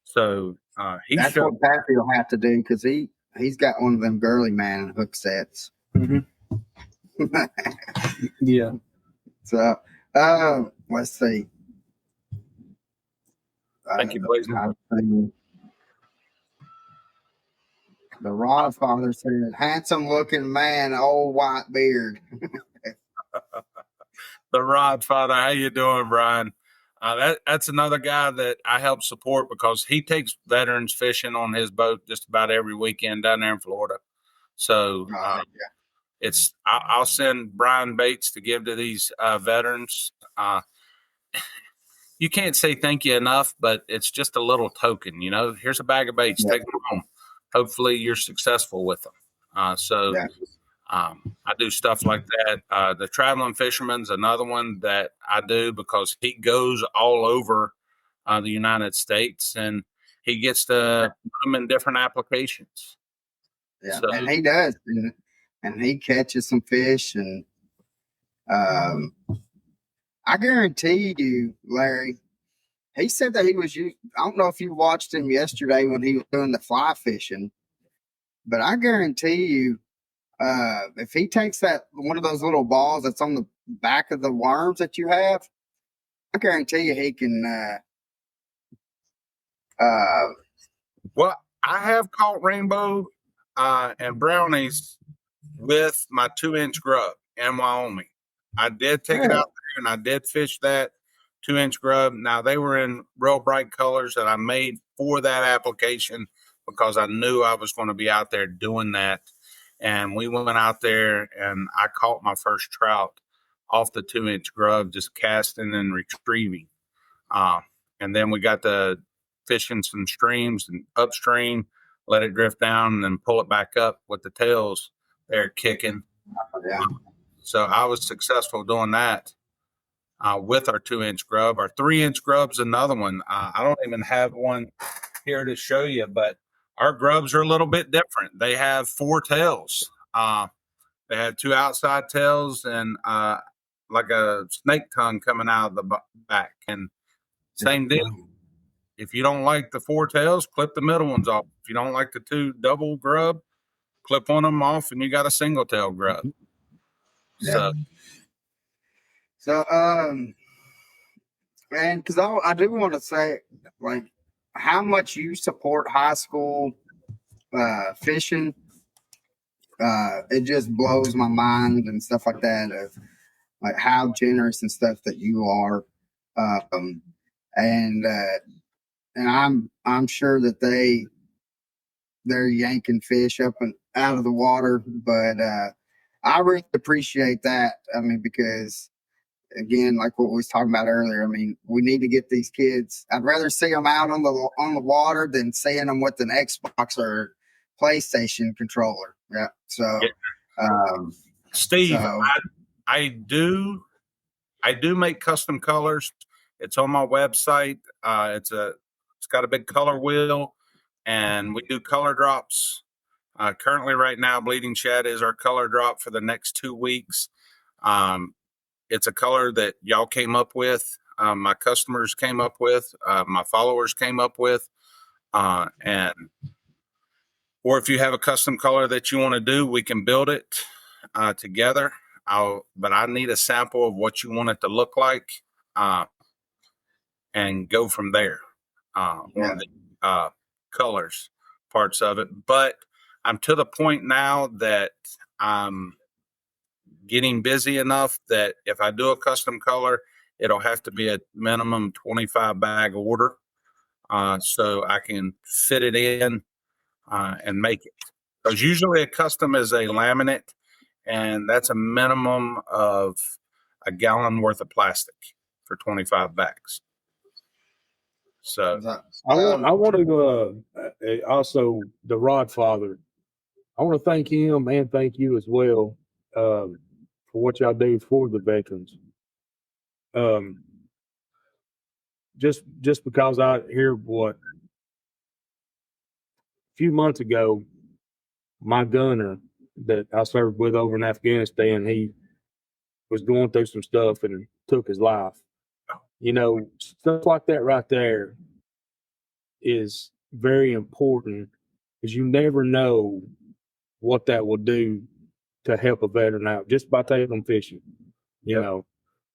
So that's what Pappy will have to do, because he's got one of them girly man hook sets. Mm-hmm. Yeah. So let's see. Thank you, Blaze. The Rodfather said, "Handsome looking man, old white beard." The Rodfather, how you doing, Brian? That's another guy that I help support because he takes veterans fishing on his boat just about every weekend down there in Florida. So I'll send Brian baits to give to these veterans. You can't say thank you enough, but it's just a little token. Here's a bag of baits. Take them home. Hopefully you're successful with them. I do stuff like that. The traveling fisherman's another one that I do because he goes all over the United States and he gets to put them in different applications. Yeah, so, and he does. And he catches some fish. And I guarantee you, Larry, he said that he was I don't know if you watched him yesterday when he was doing the fly fishing, but I guarantee you, if he takes one of those little balls that's on the back of the worms that you have, I guarantee you he can. Well, I have caught rainbow and brownies with my 2-inch grub in Wyoming. I did take it out there and I did fish that 2-inch grub. Now they were in real bright colors that I made for that application because I knew I was going to be out there doing that. And we went out there and I caught my first trout off the 2-inch grub, just casting and retrieving. And then we got to fishing some streams and upstream, let it drift down and then pull it back up with the tails there kicking. So I was successful doing that with our 2-inch grub. Our 3-inch grub's another one. I don't even have one here to show you, but our grubs are a little bit different. They have 4 tails. They have 2 outside tails and like a snake tongue coming out of the back. And same deal. If you don't like the 4 tails, clip the middle ones off. If you don't like the 2 double grub, clip one of them off and you got a single tail grub. So, and because I do want to say, like, how much you support high school fishing, it just blows my mind and stuff like that, of like how generous and stuff that you are. And I'm sure that they're yanking fish up and out of the water, but I really appreciate that. I mean, because again, like what we was talking about earlier, I mean, we need to get these kids. I'd rather see them out on the water than seeing them with an Xbox or PlayStation controller. Yeah. So, Steve, I do make custom colors. It's on my website. It's got a big color wheel, and we do color drops. Currently, right now, Bleeding Shad is our color drop for the next 2 weeks. It's a color that y'all came up with, my customers came up with, my followers came up with, or if you have a custom color that you want to do, we can build it together. But I need a sample of what you want it to look like, and go from there. On the colors parts of it, but I'm to the point now that I'm getting busy enough that if I do a custom color, it'll have to be a minimum 25 bag order, so I can fit it in and make it. Because usually a custom is a laminate, and that's a minimum of a gallon worth of plastic for 25 bags. So I want to also the Rod Father. I want to thank him and thank you as well for what y'all do for the veterans. Just because I hear what a few months ago, my gunner that I served with over in Afghanistan, he was going through some stuff and took his life. You know, stuff like that right there is very important because you never know what that will do to help a veteran out just by taking them fishing, you know.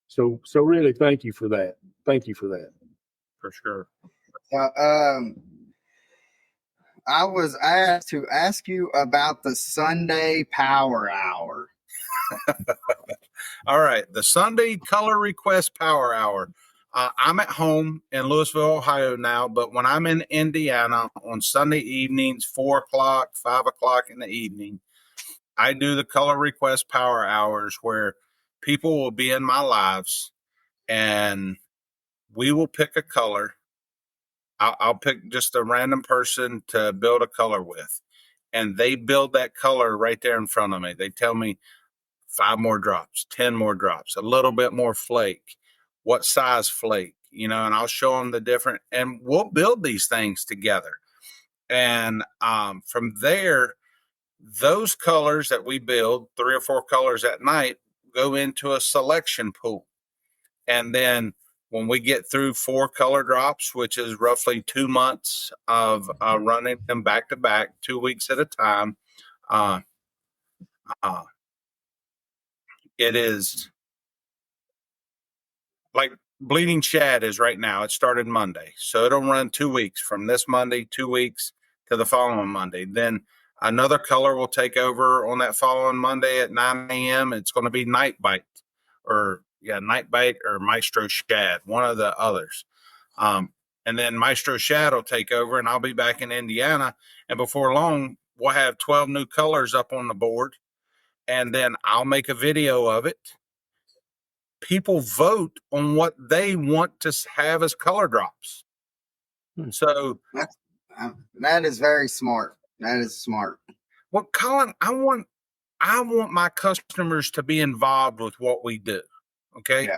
So really thank you for that. Thank you for that. for sure. I was asked to ask you about the Sunday Power Hour. All right. The Sunday Color Request Power Hour. I'm at home in Louisville, Ohio now, but when I'm in Indiana on Sunday evenings, 4 o'clock, 5 o'clock in the evening, I do the Color Request Power Hours where people will be in my lives and we will pick a color. I'll pick just a random person to build a color with, and they build that color right there in front of me. They tell me 5 more drops, 10 more drops, a little bit more flake, what size flake, and I'll show them the different, and we'll build these things together. And from there, those colors that we build, 3 or 4 colors at night, go into a selection pool. And then when we get through 4 color drops, which is roughly 2 months of running them back to back, 2 weeks at a time, it is like Bleeding Shad is right now. It started Monday. So it'll run 2 weeks from this Monday, 2 weeks to the following Monday. Then another color will take over on that following Monday at 9 a.m. It's going to be Night Bite or Maestro Shad, one of the others. And then Maestro Shad will take over and I'll be back in Indiana. And before long, we'll have 12 new colors up on the board. And then I'll make a video of it. People vote on what they want to have as color drops. So that is very smart. That is smart. Well, Colin, I want my customers to be involved with what we do. Okay.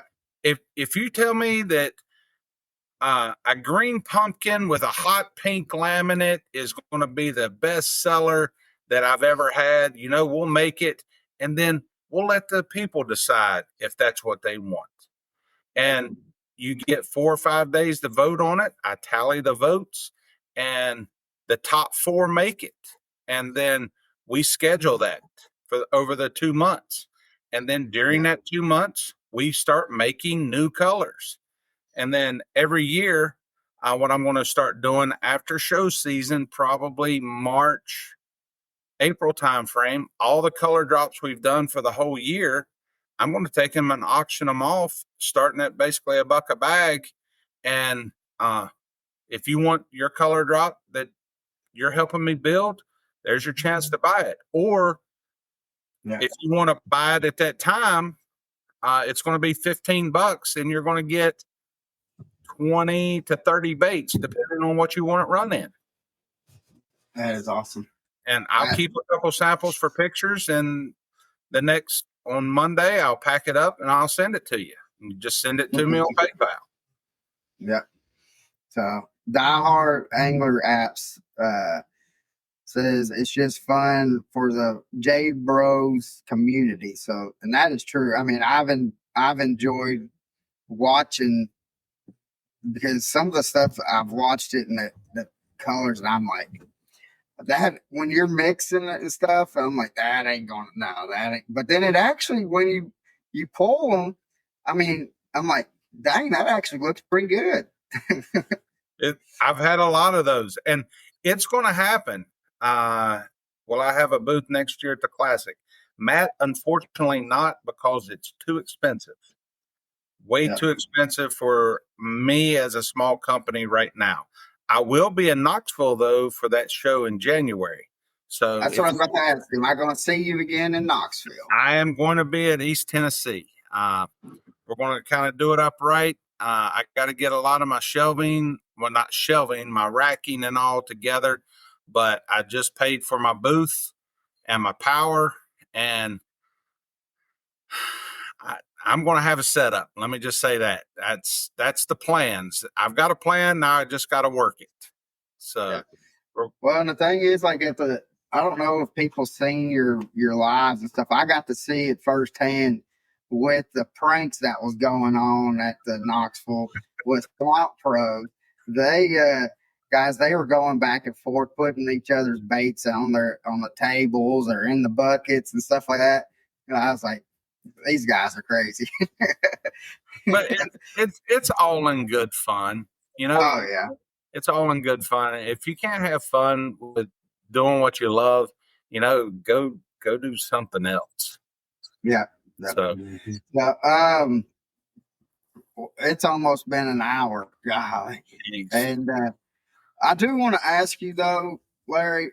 Yeah. If you tell me that a green pumpkin with a hot pink laminate is going to be the best seller that I've ever had, we'll make it, and then we'll let the people decide if that's what they want. And you get 4 or 5 days to vote on it. I tally the votes, and the top 4 make it. And then we schedule that for over the 2 months. And then during that 2 months, we start making new colors. And then every year, what I'm going to start doing after show season, probably March, April timeframe, all the color drops we've done for the whole year, I'm going to take them and auction them off, starting at basically $1 a bag. And if you want your color drop that you're helping me build, there's your chance to buy it. Or if you want to buy it at that time, it's going to be $15 and you're going to get 20 to 30 baits, depending on what you want it run in. That is awesome. And I'll keep a couple samples for pictures, and on Monday, I'll pack it up and I'll send it to you. You just send it to me on PayPal. Yeah. So Diehard Angler Apps says it's just fun for the JBros community. So, and that is true. I mean, I've enjoyed watching, because some of the stuff I've watched it in the colors, and I'm like, that when you're mixing it and stuff, I'm like, that ain't. But then it actually, when you pull them, I mean, I'm like, dang, that actually looks pretty good. I've had a lot of those, and it's going to happen. I have a booth next year at the Classic. Matt, unfortunately not, because it's too expensive. Way too expensive for me as a small company right now. I will be in Knoxville, though, for that show in January. So That's what I was about to ask. Am I going to see you again in Knoxville? I am going to be at East Tennessee. We're going to kind of do it upright. I got to get a lot of my shelving, well, not shelving, my racking and all together. But I just paid for my booth and my power, and I'm going to have a setup. Let me just say that. That's the plans. I've got a plan. Now I just got to work it. So, Yeah. Well, and the thing is, like I don't know if people seen your lives and stuff. I got to see it firsthand with the pranks that was going on at the Knoxville with Swamp Pro. They guys, they were going back and forth, putting each other's baits on the tables or in the buckets and stuff like that. And I was like, these guys are crazy. but it's all in good fun, you know. Oh yeah, it's all in good fun. If you can't have fun with doing what you love, you know, go do something else. yeah. So, it's almost been an hour, golly. And I do want to ask you though, Larry,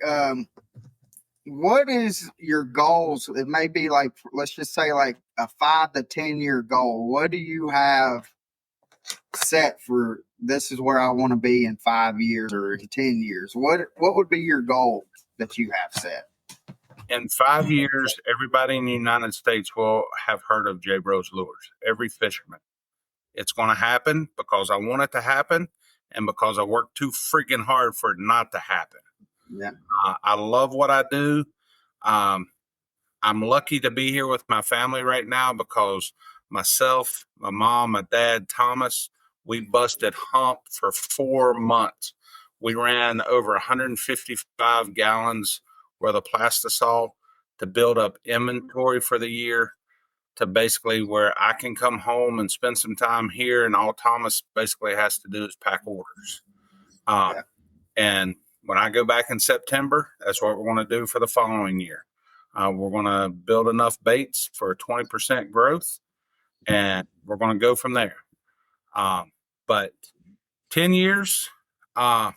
what is your goals? It may be like, let's just say like a 5 to 10 year goal. What do you have set for? This is where I want to be in 5 years or in 10 years. What would be your goal that you have set? In 5 years, everybody in the United States will have heard of JBro's Lures. Every fisherman. It's going to happen because I want it to happen, and because I work too freaking hard for it not to happen. Yeah. I love what I do. I'm lucky to be here with my family right now because myself, my mom, my dad, Thomas, we busted hump for 4 months. We ran over 155 gallons worth of plastisol to build up inventory for the year, to basically where I can come home and spend some time here, and all Thomas basically has to do is pack orders. And when I go back in September, that's what we're going to do for the following year. We're going to build enough baits for a 20% growth, and we're going to go from there. But 10 years, watch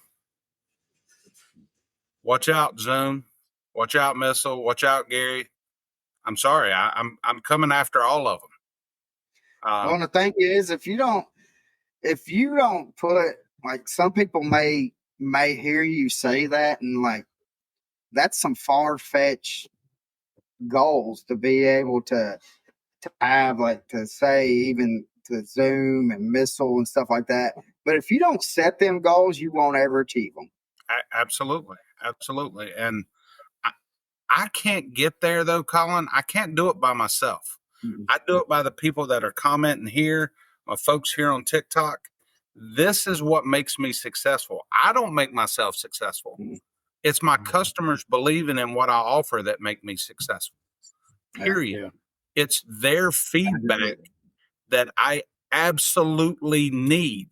out, Zoom. Watch out, Missile. Watch out, Gary. I'm sorry. I'm coming after all of them. Well, the thing is, if you don't put, like, some people may hear you say that, and like that's some far-fetched goals to be able to have, like, to say even to Zoom and Missile and stuff like that. But if you don't set them goals, you won't ever achieve them. Absolutely. And I can't get there though, Colin. I can't do it by myself. Mm-hmm. I do it by the people that are commenting here, my folks here on TikTok. This is what makes me successful. I don't make myself successful. Mm-hmm. It's my customers believing in what I offer that make me successful. Period. Yeah. It's their feedback that I absolutely need.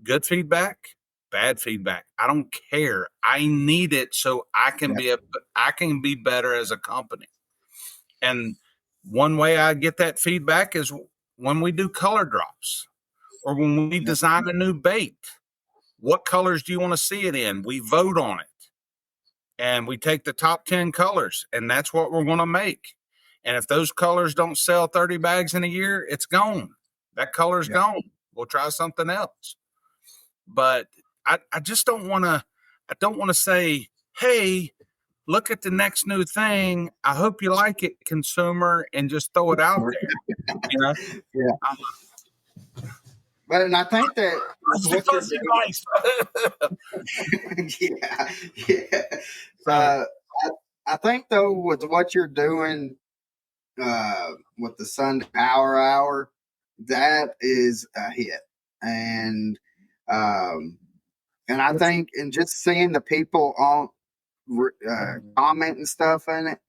Good feedback, bad feedback. I don't care. I need it so I can be better as a company. And one way I get that feedback is when we do color drops or when we design a new bait. What colors do you want to see it in? We vote on it. And we take the top 10 colors, and that's what we're going to make. And if those colors don't sell 30 bags in a year, it's gone. That color's gone. We'll try something else. But I just don't want to say, hey, look at the next new thing. I hope you like it, consumer, and just throw it out there. You know? Yeah. But and I think that yeah. I think though with what you're doing with the Sunday Power Hour, that is a hit. And I think, and just seeing the people on comment and stuff in it,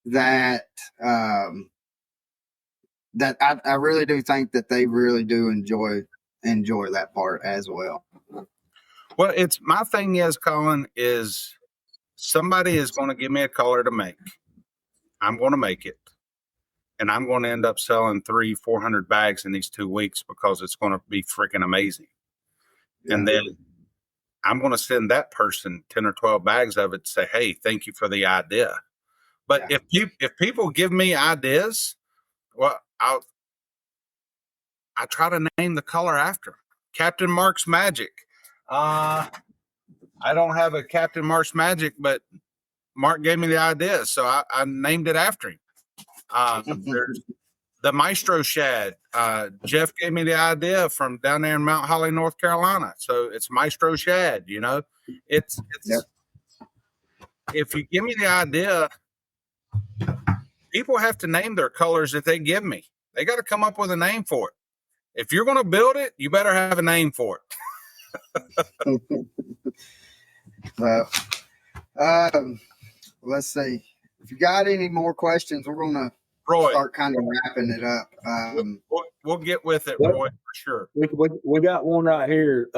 that that I really do think that they really do enjoy that part as well. Well, it's my thing is, Colin, is somebody is going to give me a color to make. I'm going to make it. And I'm going to end up selling 300-400 bags in these 2 weeks because it's going to be freaking amazing. Yeah. And then I'm going to send that person 10 or 12 bags of it to say, hey, thank you for the idea. But if people give me ideas, well, I try to name the color after Captain Mark's Magic. I don't have a Captain Mark's Magic, but Mark gave me the idea, so I named it after him. There's the Maestro Shad. Jeff gave me the idea from down there in Mount Holly, North Carolina. So it's Maestro Shad, you know. It's If you give me the idea, people have to name their colors that they give me. They got to come up with a name for it. If you're going to build it, you better have a name for it. Let's see. If you got any more questions, we're going to start kind of wrapping it up. We'll get with it, Roy, for sure. We got one right here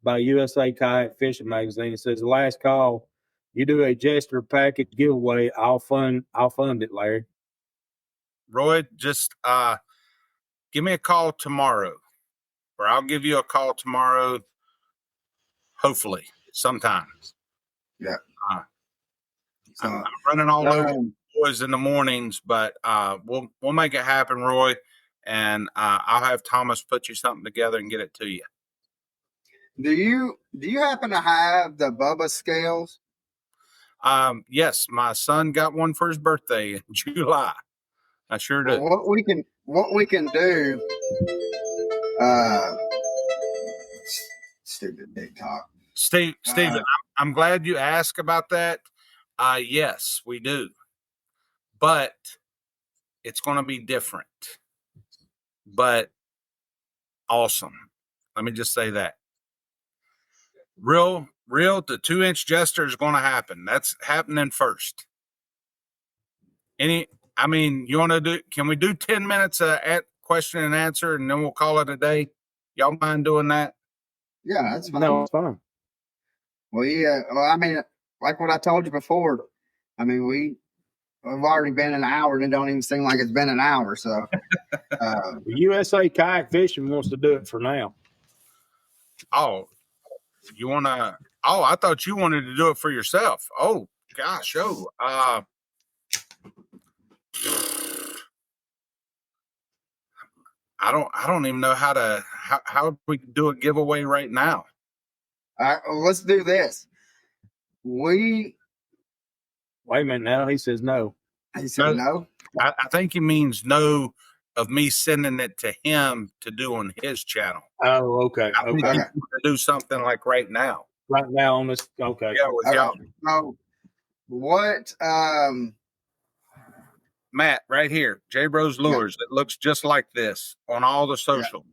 by USA Kayak Fishing Magazine. It says, the last call, you do a Jester package giveaway. I'll fund it, Larry. Roy, just give me a call tomorrow, or I'll give you a call tomorrow, hopefully, sometime. Yeah. I'm running all over the boys in the mornings, but we'll make it happen, Roy, and I'll have Thomas put you something together and get it to you. Do you happen to have the Bubba scales? Yes, my son got one for his birthday in July. I sure do. What we can do, stupid big talk. Steven, I'm glad you asked about that. Yes, we do, but it's going to be different, but awesome. Let me just say that. Real, the 2-inch Jester is going to happen. That's happening first. You want to do, can we do 10 minutes at question and answer and then we'll call it a day? Y'all mind doing that? Yeah, that's fine. No, it's fine. Well, like what I told you before, we've already been an hour and it don't even seem like it's been an hour. So, USA Kayak Fishing wants to do it for now. Oh, you want to? Oh, I thought you wanted to do it for yourself. Oh, gosh. Oh, I don't even know how we can do a giveaway right now. All right, well, let's do this. Wait a minute now. He says no. He said no. I think he means no of me sending it to him to do on his channel. Oh, okay. I think to do something like right now. Right now on this. Okay. Yeah, with y'all. So what? Matt, right here, JBro's Lures. It looks just like this on all the socials.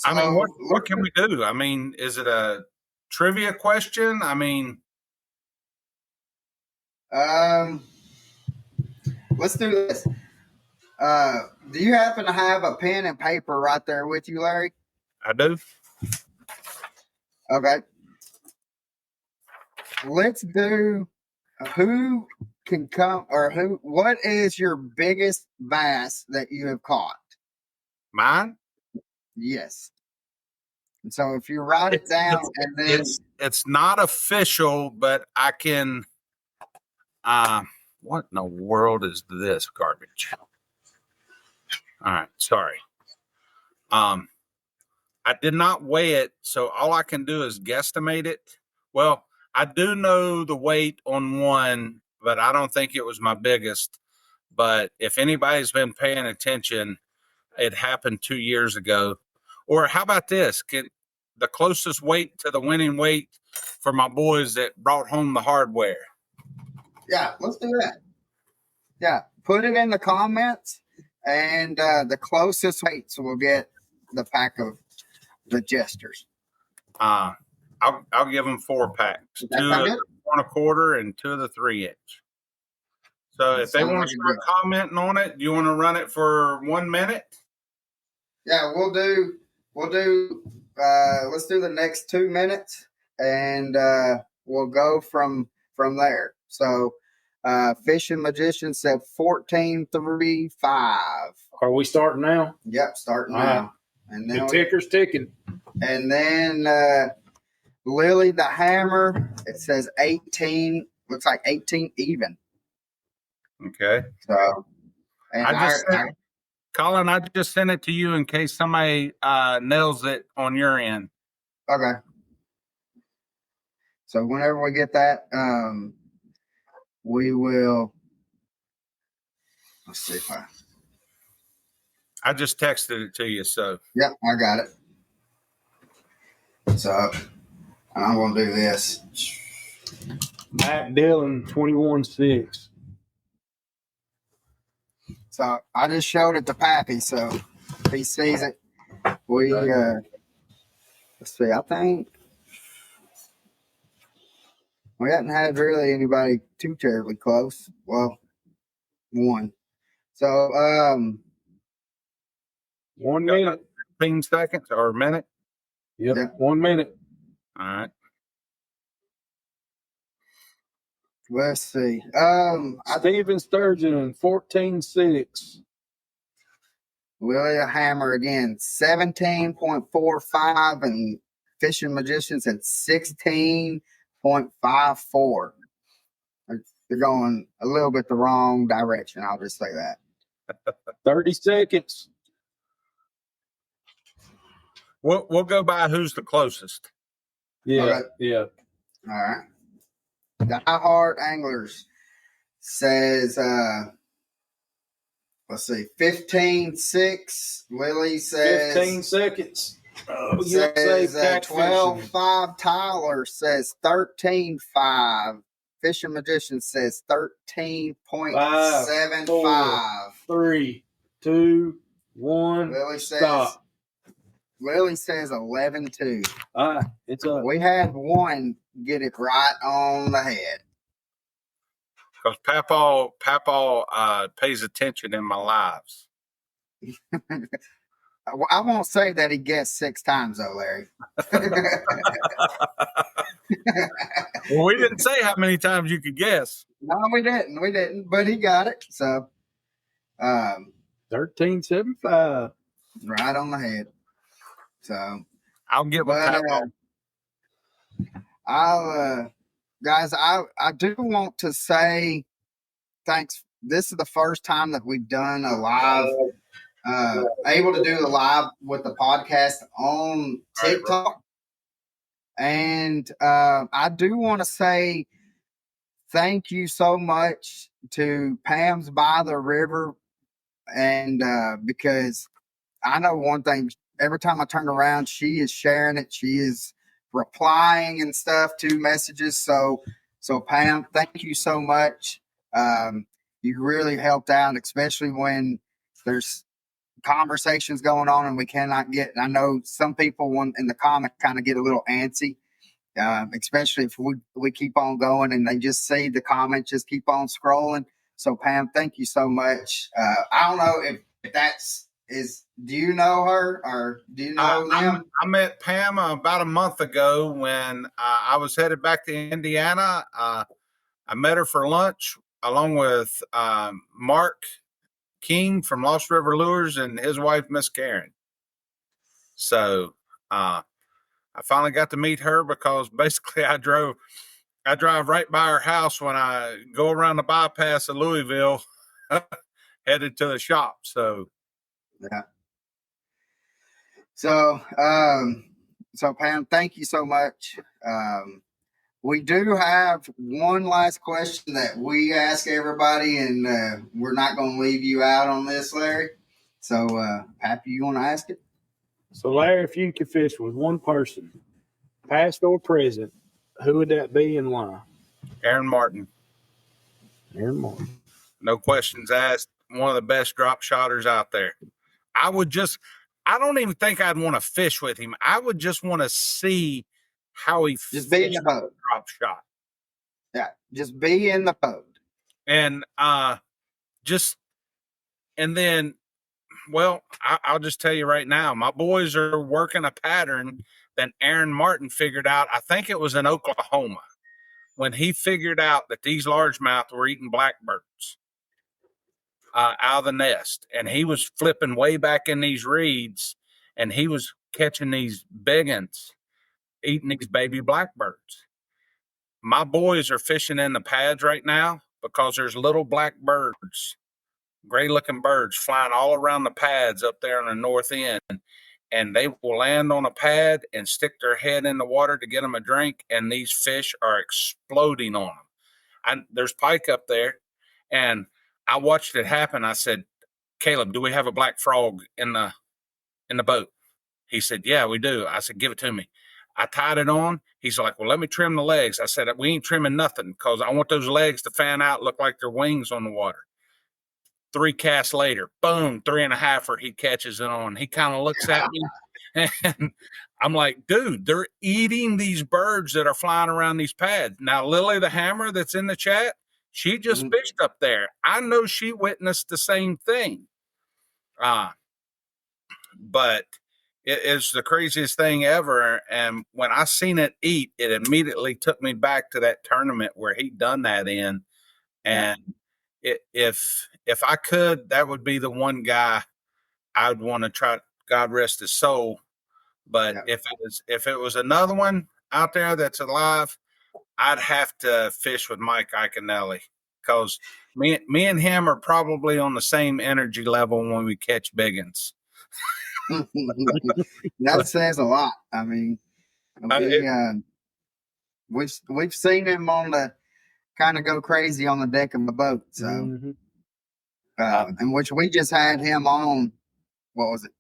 So, what can we do? Is it a trivia question? Let's do this. Do you happen to have a pen and paper right there with you, Larry? I do. Okay. Let's do who can come or what is your biggest bass that you have caught? Mine? Yes. And so if you write it down and then it's not official, but I can what in the world is this garbage? All right, sorry. I did not weigh it, so all I can do is guesstimate it. Well, I do know the weight on one, but I don't think it was my biggest. But if anybody's been paying attention, it happened 2 years ago. Or how about this? The closest weight to the winning weight for my boys that brought home the hardware. Yeah, let's do that. Yeah, put it in the comments, and the closest weights will get the pack of the Jesters. I'll give them 4 packs, 2 of the 1 1/4 and 2 of the 3-inch. So if they want to start commenting on it, do you want to run it for 1 minute? Yeah, we'll do. Let's do the next 2 minutes, and we'll go from there. So, Fishing Magician said 14:35. Are we starting now? Yep, starting All now. right. And then the ticker's ticking. And then Lily the Hammer, it says 18, looks like 18 even. Okay. So, and Colin, I just sent it to you in case somebody nails it on your end. Okay. So whenever we get that, we will. Let's see if I just texted it to you. So. Yep, I got it. So I'm going to do this. Matt Dillon, 21-6. So I just showed it to Pappy, so if he sees it, we let's see. I think we haven't had really anybody too terribly close. Well, one. So 1 minute. 15 seconds or a minute. Yep. Yeah. 1 minute. All right. let's see. Steven Sturgeon, 14-6. Willie Hammer again, 17.45, and Fishing Magicians at 16.54. They're going a little bit the wrong direction. I'll just say that. 30 seconds. We'll go by who's the closest. Yeah. Okay. Yeah. All right. Die Hard Anglers says, let's see, 15-6. Lily says 15 seconds. Oh, says 12-5. Tyler says 13-5. Fishing Magician says 13.75. 3, 2, 1. Lily says Stop. Lily says 11-2. It's up. We had one get it right on the head. Because Papaw pays attention in my lives. I won't say that he guessed 6 times though, Larry. Well, we didn't say how many times you could guess. No, we didn't, but he got it. So 13.75. right on the head. So I'll get with Papaw. Guys, I do want to say thanks. This is the first time that we've done a live, able to do the live with the podcast on TikTok. And I do want to say thank you so much to Pam's by the River. And because I know one thing, every time I turn around, she is sharing it. She is replying and stuff to messages. So Pam, thank you so much. You really helped out, especially when there's conversations going on and we cannot get. I know some people in the comment kind of get a little antsy, especially if we keep on going and they just see the comments, just keep on scrolling. So Pam, thank you so much. I don't know if that's. Do you know her or do you know them? I met Pam about a month ago when I was headed back to Indiana. I met her for lunch along with Mark King from Lost River Lures and his wife, Miss Karen. So I finally got to meet her because basically I drive right by her house when I go around the bypass of Louisville headed to the shop. So yeah. So Pam, thank you so much. We do have one last question that we ask everybody, and we're not going to leave you out on this, Larry. So, Pappy, you want to ask it? So, Larry, if you could fish with one person, past or present, who would that be and why? Aaron Martin. Aaron Martin. No questions asked. One of the best drop shotters out there. I don't even think I'd want to fish with him. I would just want to see how he just be in the boat. Drop shot. Yeah, just be in the boat. And then, well, I'll just tell you right now, my boys are working a pattern that Aaron Martin figured out. I think it was in Oklahoma when he figured out that these largemouth were eating blackbirds out of the nest, and he was flipping way back in these reeds and he was catching these big uns, eating these baby blackbirds. My boys are fishing in the pads right now because there's little black birds, gray-looking birds flying all around the pads up there on the north end. And they will land on a pad and stick their head in the water to get them a drink, and these fish are exploding on them. There's pike up there, and I watched it happen. I said, Caleb, do we have a black frog in the boat? He said, yeah, we do. I said, give it to me. I tied it on. He's like, well, let me trim the legs. I said, we ain't trimming nothing because I want those legs to fan out, look like they're wings on the water. 3 casts later, boom, 3.5er, he catches it on. He kind of looks at me, and I'm like, dude, they're eating these birds that are flying around these pads. Now, Lily the Hammer that's in the chat, she just fished up there. I know she witnessed the same thing. But it is the craziest thing ever. And when I seen it eat, it immediately took me back to that tournament where he done that in. And if I could, that would be the one guy I'd want to try. God rest his soul. But if it was another one out there that's alive, I'd have to fish with Mike Iaconelli because me and him are probably on the same energy level when we catch biggins. That says a lot. I mean, we've seen him on the kind of go crazy on the deck of the boat. So, in which we just had him on. What was it?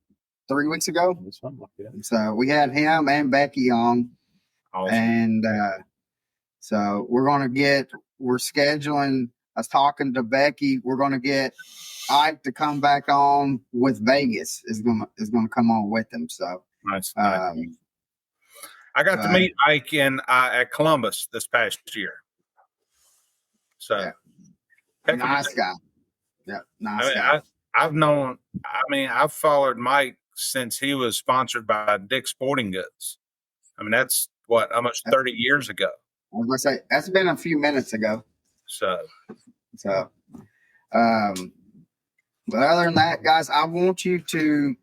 3 weeks ago. Something like that. So we had him and Becky on, and so we're scheduling. I was talking to Becky. We're going to get Ike to come back on with Vegas. Is going to come on with him. So nice. I got to meet Ike at Columbus this past year. So nice guy. Yeah, nice guy. I've followed Mike since he was sponsored by Dick's Sporting Goods. I mean, that's almost 30 years ago. I was going to say, that's been a few minutes ago. So, but other than that, guys, I want you to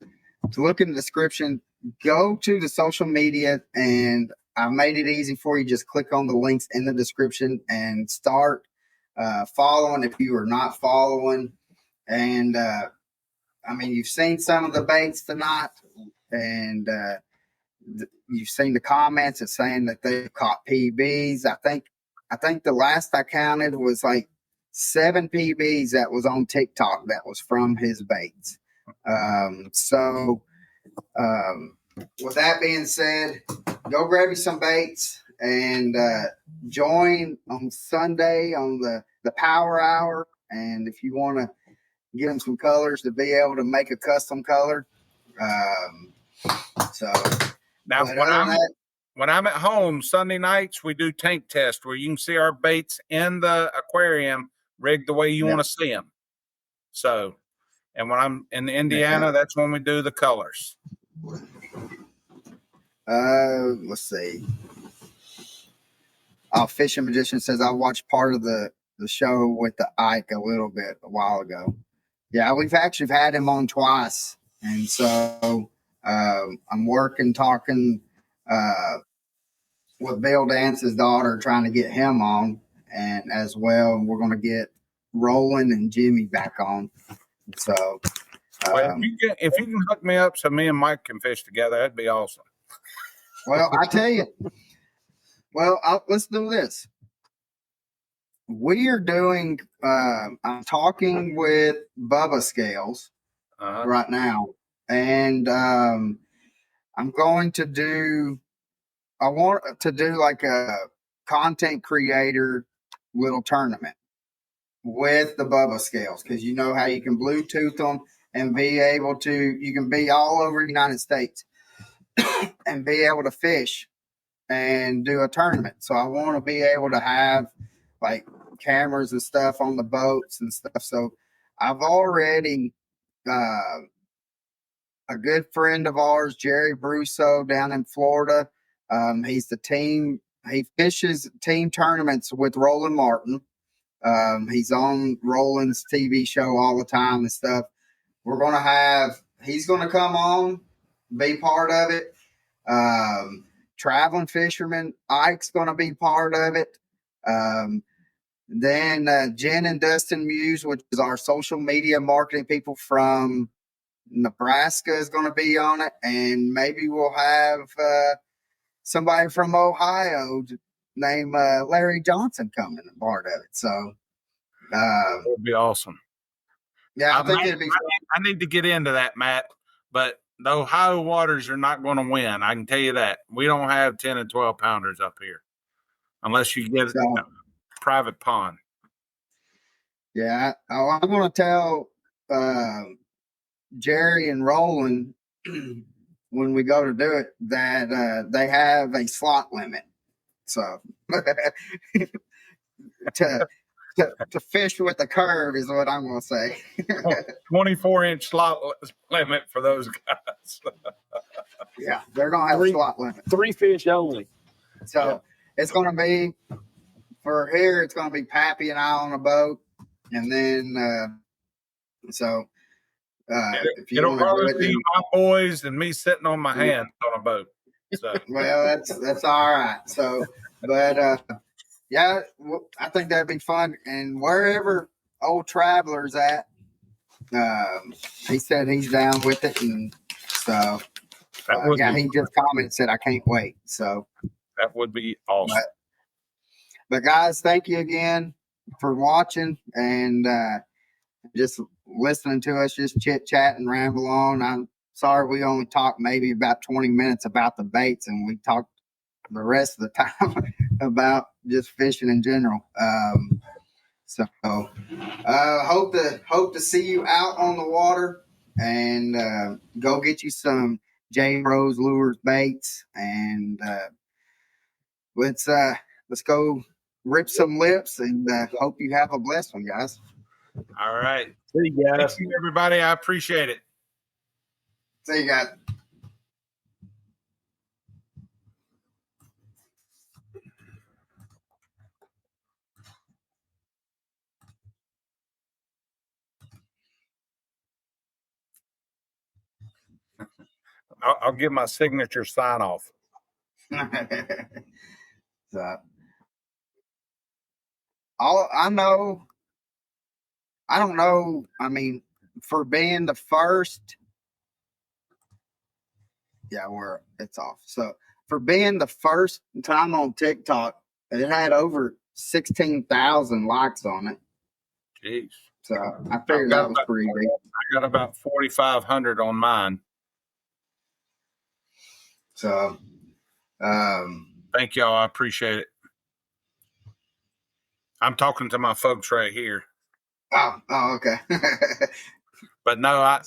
look in the description, go to the social media, and I made it easy for you. Just click on the links in the description and start following if you are not following. And, you've seen some of the baits tonight, and you've seen the comments of saying that they've caught PBs. I think the last I counted was like 7 PBs that was on TikTok that was from his baits. With that being said, go grab you some baits and join on Sunday on the Power Hour. And if you want to get them some colors to be able to make a custom color. Now, when I'm at home Sunday nights, we do tank test where you can see our baits in the aquarium rigged the way you want to see them. So, and when I'm in Indiana, that's when we do the colors. Let's see. Fishing Magician says I watched part of the show with the Ike a while ago. Yeah, we've actually had him on twice, and so I'm talking with Bill Dance's daughter, trying to get him on, and as well, we're going to get Roland and Jimmy back on. So, if you can hook me up so me and Mike can fish together, that'd be awesome. Well, I tell you, let's do this. We are doing. I'm talking with Bubba Scales right now, and I'm going to do. I want to do like a content creator little tournament with the Bubba Scales, because you know how you can Bluetooth them and be able to. You can be all over the United States and be able to fish and do a tournament. So I want to be able to have like cameras and stuff on the boats and stuff. So I've already a good friend of ours, Jerry Brusso, down in Florida. He's the team. He fishes team tournaments with Roland Martin. He's on Roland's TV show all the time and stuff. He's going to come on, be part of it. Traveling fisherman Ike's going to be part of it. Then Jen and Dustin Mues, which is our social media marketing people from Nebraska, is going to be on it, and maybe we'll have somebody from Ohio named Larry Johnson coming and part of it. So That would be awesome. Yeah, I think it'd be fun. I need to get into that, Matt, but the Ohio waters are not going to win. I can tell you that. We don't have 10 and 12 pounders up here unless you get a private pond. Yeah, I'm going to tell Jerry and Roland when we go to do it that they have a slot limit. So to fish with the curve is what I'm going to say. 24-inch slot limit for those guys. Yeah, they're going to have a slot limit. 3 fish only. So it's going to be, for here, it's going to be Pappy and I on a boat. And then, if you it'll probably be my boys and me sitting on my hands on a boat. So. Well, that's all right. So, but yeah, I think that'd be fun. And wherever old Traveler's at, he said he's down with it, and so he just commented, said I can't wait. So that would be awesome. But guys, thank you again for watching and just listening to us, just chit chat and ramble on. I'm sorry we only talked maybe about 20 minutes about the baits, and we talked the rest of the time about just fishing in general. Hope to see you out on the water, and go get you some JBro's lures baits, and let's go rip some lips, and hope you have a blessed one, guys. All right. See you guys. Thank you, everybody. I appreciate it. See you guys. I'll give my signature sign off. So, I don't know. I mean, for being the first, it's off. So for being the first time on TikTok, it had over 16,000 likes on it. Jeez. So I figured that was pretty big. I got about 4,500 on mine. So, thank y'all. I appreciate it. I'm talking to my folks right here. Oh, okay. But no,